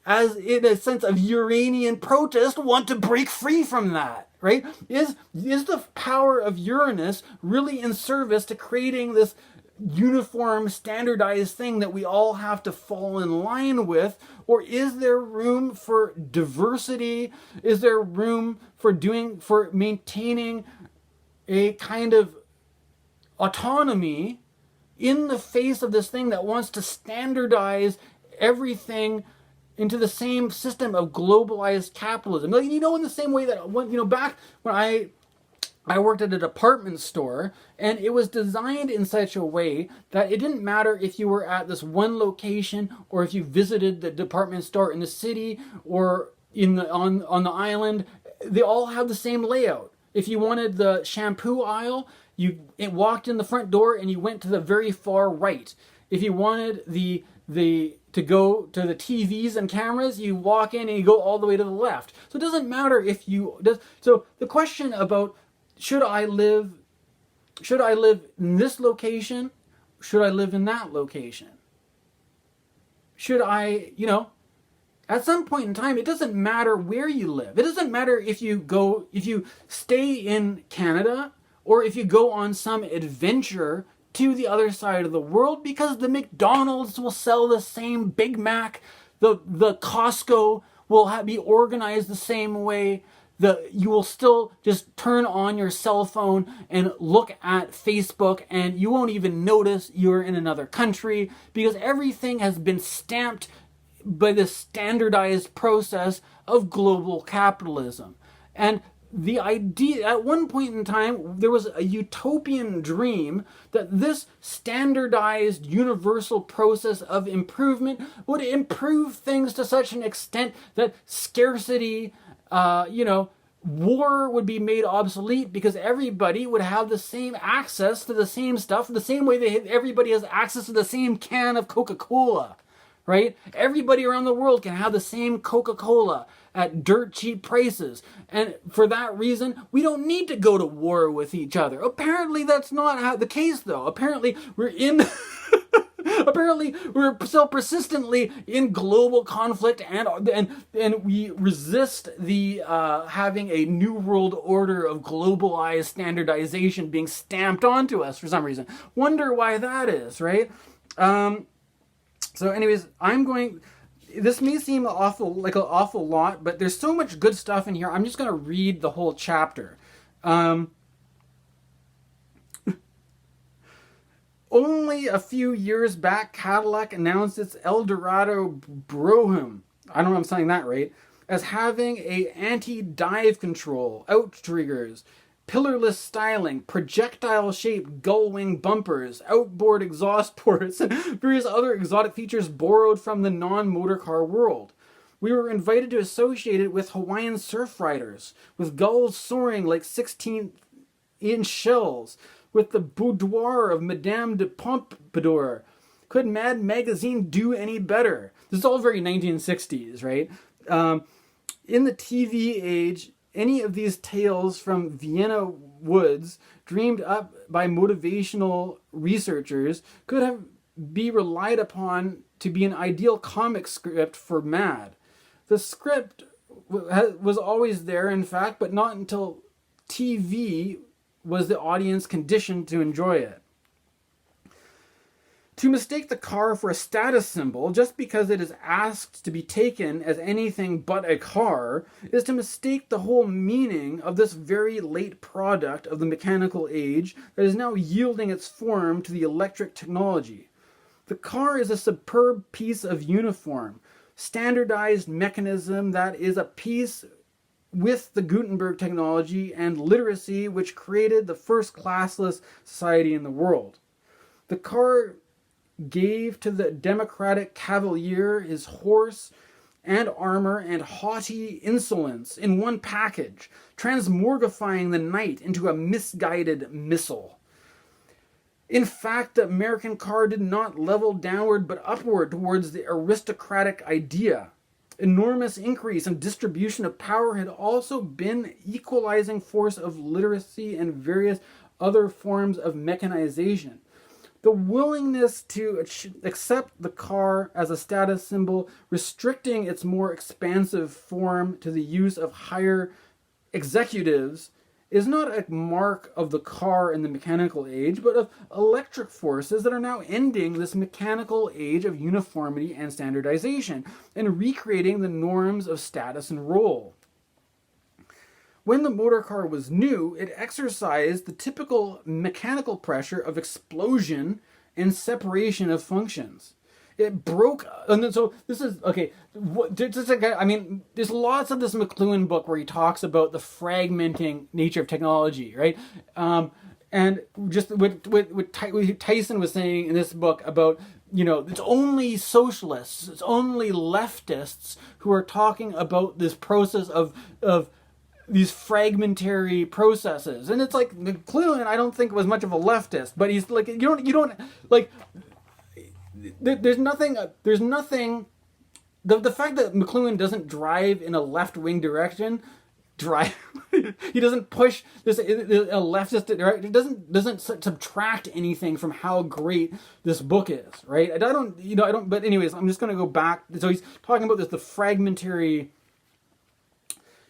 as in a sense of Uranian protest, want to break free from that? Right? Is the power of Uranus really in service to creating this uniform, standardized thing that we all have to fall in line with? Or is there room for diversity? Is there room for maintaining a kind of autonomy in the face of this thing that wants to standardize everything into the same system of globalized capitalism? In the same way that back when I worked at a department store, and it was designed in such a way that it didn't matter if you were at this one location or if you visited the department store in the city or on the island. They all have the same layout. If you wanted the shampoo aisle, you walked in the front door and you went to the very far right. If you wanted to go to the TVs and cameras, you walk in and you go all the way to the left. So it doesn't matter if so the question about should I live in this location? Should I live in that location? Should I, at some point in time, it doesn't matter where you live. It doesn't matter if you stay in Canada or if you go on some adventure to the other side of the world, because the McDonald's will sell the same Big Mac, the Costco will be organized the same way, you will still just turn on your cell phone and look at Facebook and you won't even notice you're in another country, because everything has been stamped by this standardized process of global capitalism. And the idea, at one point in time, there was a utopian dream that this standardized universal process of improvement would improve things to such an extent that scarcity, war would be made obsolete, because everybody would have the same access to the same stuff, the same way everybody has access to the same can of Coca-Cola, right? Everybody around the world can have the same Coca-Cola at dirt cheap prices. And for that reason, we don't need to go to war with each other. Apparently that's not the case, though. Apparently we're still persistently in global conflict, and we resist the having a new world order of globalized standardization being stamped onto us for some reason. Wonder why that is, right? So anyways, this may seem like an awful lot, but there's so much good stuff in here. I'm just going to read the whole chapter. Only a few years back, Cadillac announced its Eldorado Brougham, I don't know if I'm saying that right, as having a anti-dive control, outriggers, pillarless styling, projectile-shaped gull-wing bumpers, outboard exhaust ports, and various other exotic features borrowed from the non-motorcar world. We were invited to associate it with Hawaiian surf riders, with gulls soaring like 16-inch shells, with the boudoir of Madame de Pompadour. Could Mad Magazine do any better? This is all very 1960s, right? In the TV age, any of these tales from Vienna woods, dreamed up by motivational researchers, could be relied upon to be an ideal comic script for Mad. The script was always there, in fact, but not until TV was the audience conditioned to enjoy it. To mistake the car for a status symbol just because it is asked to be taken as anything but a car is to mistake the whole meaning of this very late product of the mechanical age that is now yielding its form to the electric technology. The car is a superb piece of uniform, standardized mechanism that is a piece with the Gutenberg technology and literacy which created the first classless society in the world. The car gave to the democratic cavalier his horse and armor and haughty insolence in one package, transmorgifying the knight into a misguided missile. In fact, the American car did not level downward but upward towards the aristocratic idea. Enormous increase in distribution of power had also been equalizing force of literacy and various other forms of mechanization. The willingness to accept the car as a status symbol, restricting its more expansive form to the use of higher executives, is not a mark of the car in the mechanical age, but of electric forces that are now ending this mechanical age of uniformity and standardization, and recreating the norms of status and role. When the motor car was new, it exercised the typical mechanical pressure of explosion and separation of functions. It broke, and then, so this is, okay, I mean, there's lots of this McLuhan book where he talks about the fragmenting nature of technology, right? And just what Tyson was saying in this book about, you know, it's only socialists, it's only leftists who are talking about this process of these fragmentary processes. And it's like, McLuhan, I don't think was much of a leftist, but he's like, you don't like, there's nothing, the fact that McLuhan doesn't drive in a left-wing direction, he doesn't push this a leftist direction, it doesn't subtract anything from how great this book is, right? But anyways, I'm just going to go back. So he's talking about this, the fragmentary.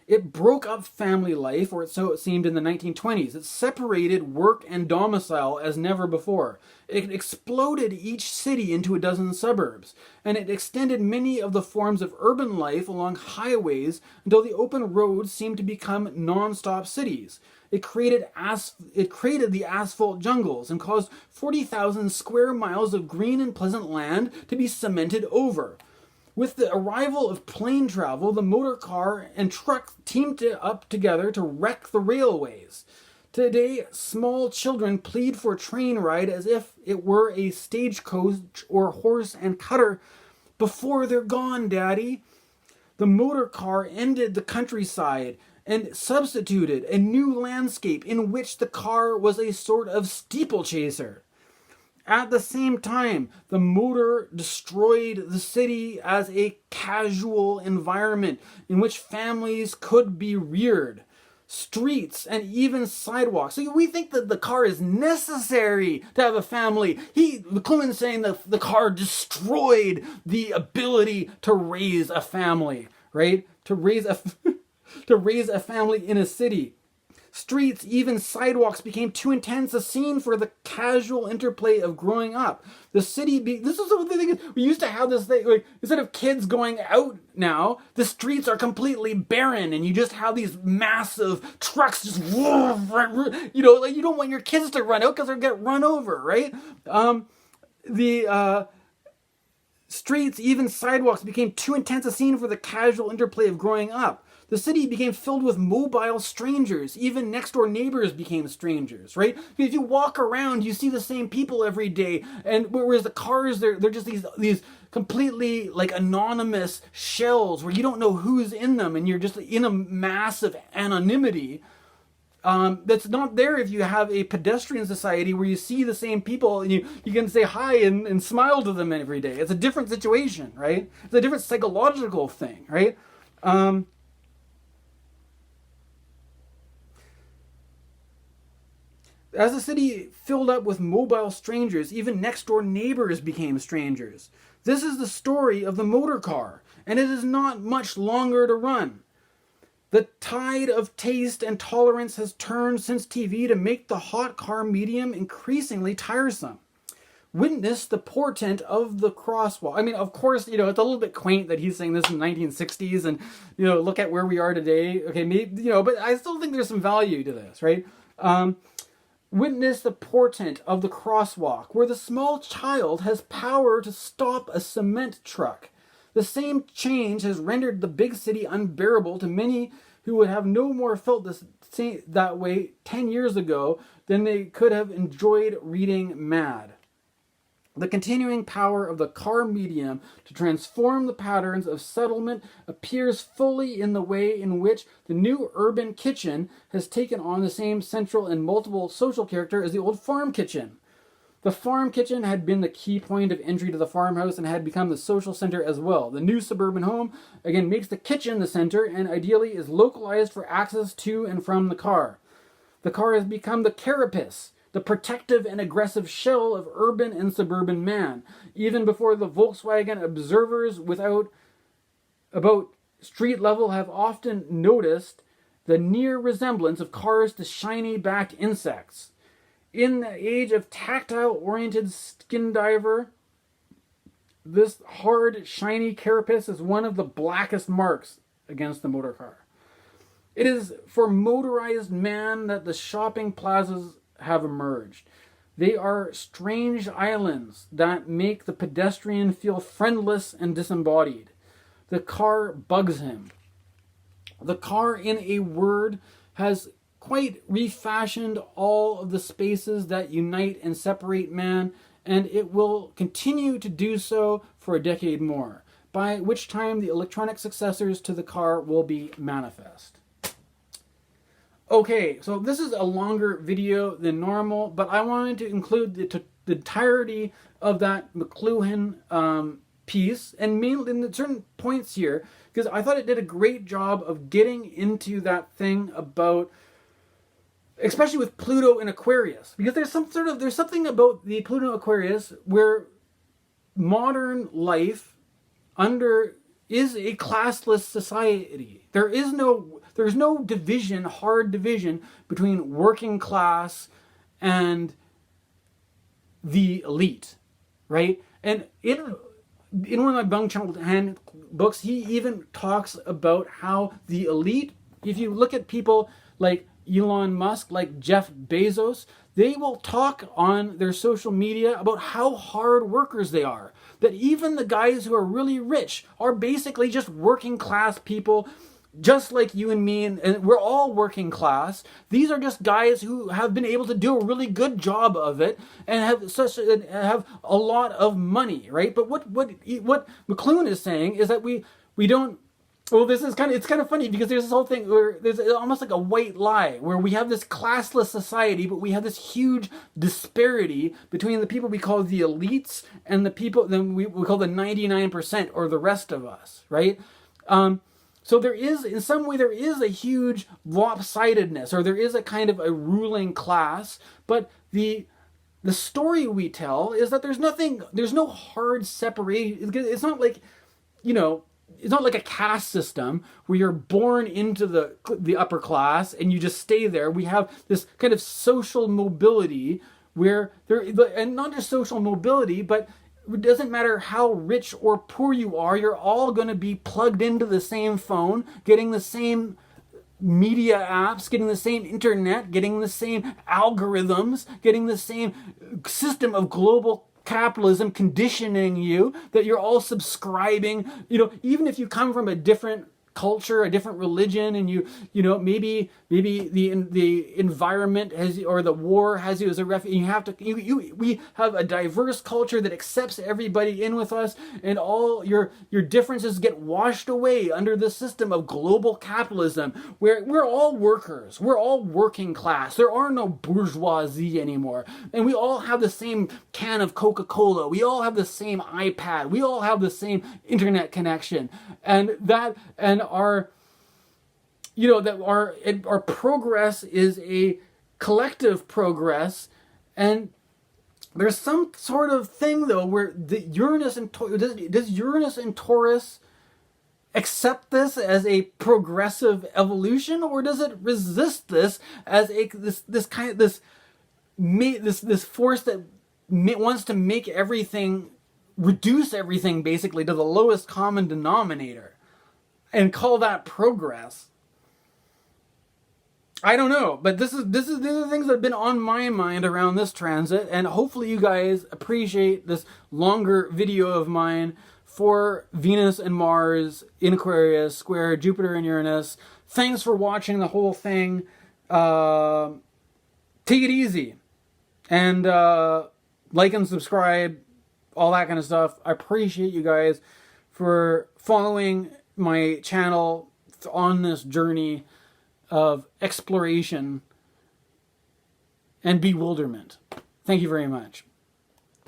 It broke up family life, or so it seemed in the 1920s. It separated work and domicile as never before. It exploded each city into a dozen suburbs, and it extended many of the forms of urban life along highways until the open roads seemed to become non-stop cities. It created the asphalt jungles and caused 40,000 square miles of green and pleasant land to be cemented over. With the arrival of plane travel, the motor car and truck teamed up together to wreck the railways. Today, small children plead for a train ride as if it were a stagecoach or horse and cutter. Before they're gone, Daddy. The motor car ended the countryside and substituted a new landscape in which the car was a sort of steeplechaser. At the same time, the motor destroyed the city as a casual environment in which families could be reared. Streets and even sidewalks. So we think that the car is necessary to have a family. McLuhan's saying that the car destroyed the ability to raise a family, right? To raise a family in a city. Streets, even sidewalks, became too intense a scene for the casual interplay of growing up. The city, this is the thing, we used to have this thing, like, instead of kids going out now, the streets are completely barren, and you just have these massive trucks just, you know, like, you don't want your kids to run out because they'll get run over, right? Streets, even sidewalks, became too intense a scene for the casual interplay of growing up. The city became filled with mobile strangers. Even next door neighbors became strangers, right? If you walk around, you see the same people every day. And whereas the cars, they're just these completely like anonymous shells where you don't know who's in them, and you're just in a massive anonymity. That's not there if you have a pedestrian society where you see the same people and you can say hi and smile to them every day. It's a different situation, right? It's a different psychological thing, right? As the city filled up with mobile strangers, even next door neighbors became strangers. This is the story of the motor car, and it is not much longer to run. The tide of taste and tolerance has turned since TV to make the hot car medium increasingly tiresome. Witness the portent of the crosswalk. I mean, of course, you know, it's a little bit quaint that he's saying this in the 1960s and, you know, look at where we are today. Okay, maybe, you know, but I still think there's some value to this, right? Witness the portent of the crosswalk, where the small child has power to stop a cement truck. The same change has rendered the big city unbearable to many who would have no more felt that way 10 years ago than they could have enjoyed reading Mad. The continuing power of the car medium to transform the patterns of settlement appears fully in the way in which the new urban kitchen has taken on the same central and multiple social character as the old farm kitchen. The farm kitchen had been the key point of entry to the farmhouse and had become the social center as well. The new suburban home, again, makes the kitchen the center and ideally is localized for access to and from the car. The car has become the carapace, the protective and aggressive shell of urban and suburban man. Even before the Volkswagen observers about street level have often noticed the near resemblance of cars to shiny-backed insects. In the age of tactile-oriented skin diver, this hard, shiny carapace is one of the blackest marks against the motor car. It is for motorized man that the shopping plazas have emerged. They are strange islands that make the pedestrian feel friendless and disembodied. The car bugs him. The car, in a word, has quite refashioned all of the spaces that unite and separate man, and it will continue to do so for a decade more, by which time the electronic successors to the car will be manifest. Okay, so this is a longer video than normal, but I wanted to include the entirety of that McLuhan piece, and mainly in the certain points here, because I thought it did a great job of getting into that thing about, especially with Pluto and Aquarius, because there's something about the Pluto Aquarius where modern life is a classless society. There's no division, hard division between working class and the elite, right? And in one of my Byung Chul Han books, he even talks about how the elite, if you look at people like Elon Musk, like Jeff Bezos, they will talk on their social media about how hard workers they are. That even the guys who are really rich are basically just working class people, just like you and me, and we're all working class. These are just guys who have been able to do a really good job of it and have a lot of money, right? But what McLuhan is saying is that we don't. Well, it's kind of funny because there's this whole thing where there's almost like a white lie where we have this classless society, but we have this huge disparity between the people we call the elites and the people then we call the 99% or the rest of us, right? So there is, in some way, there is a huge lopsidedness, or there is a kind of a ruling class, but the story we tell is that there's no hard separation. It's not like, you know, it's not like a caste system where you're born into the upper class and you just stay there. We have this kind of social mobility where and not just social mobility, but it doesn't matter how rich or poor you are, you're all going to be plugged into the same phone, getting the same media apps, getting the same internet, getting the same algorithms, getting the same system of global capitalism conditioning you, that you're all subscribing. Even if you come from a different culture, a different religion, and maybe the environment has, or the war has you as a refugee. You have to. We have a diverse culture that accepts everybody in with us, and all your differences get washed away under the system of global capitalism, where we're all workers, we're all working class. There are no bourgeoisie anymore, and we all have the same can of Coca-Cola. We all have the same iPad. We all have the same internet connection, and our progress is a collective progress. And there's some sort of thing though where the Uranus and does Uranus and Taurus accept this as a progressive evolution, or does it resist this as this force that wants to make everything, reduce everything basically to the lowest common denominator and call that progress? I don't know, but these are the things that have been on my mind around this transit, and hopefully you guys appreciate this longer video of mine for Venus and Mars in Aquarius, square Jupiter and Uranus. Thanks for watching the whole thing. Take it easy, and like and subscribe, all that kind of stuff. I appreciate you guys for following my channel on this journey of exploration and bewilderment. Thank you very much.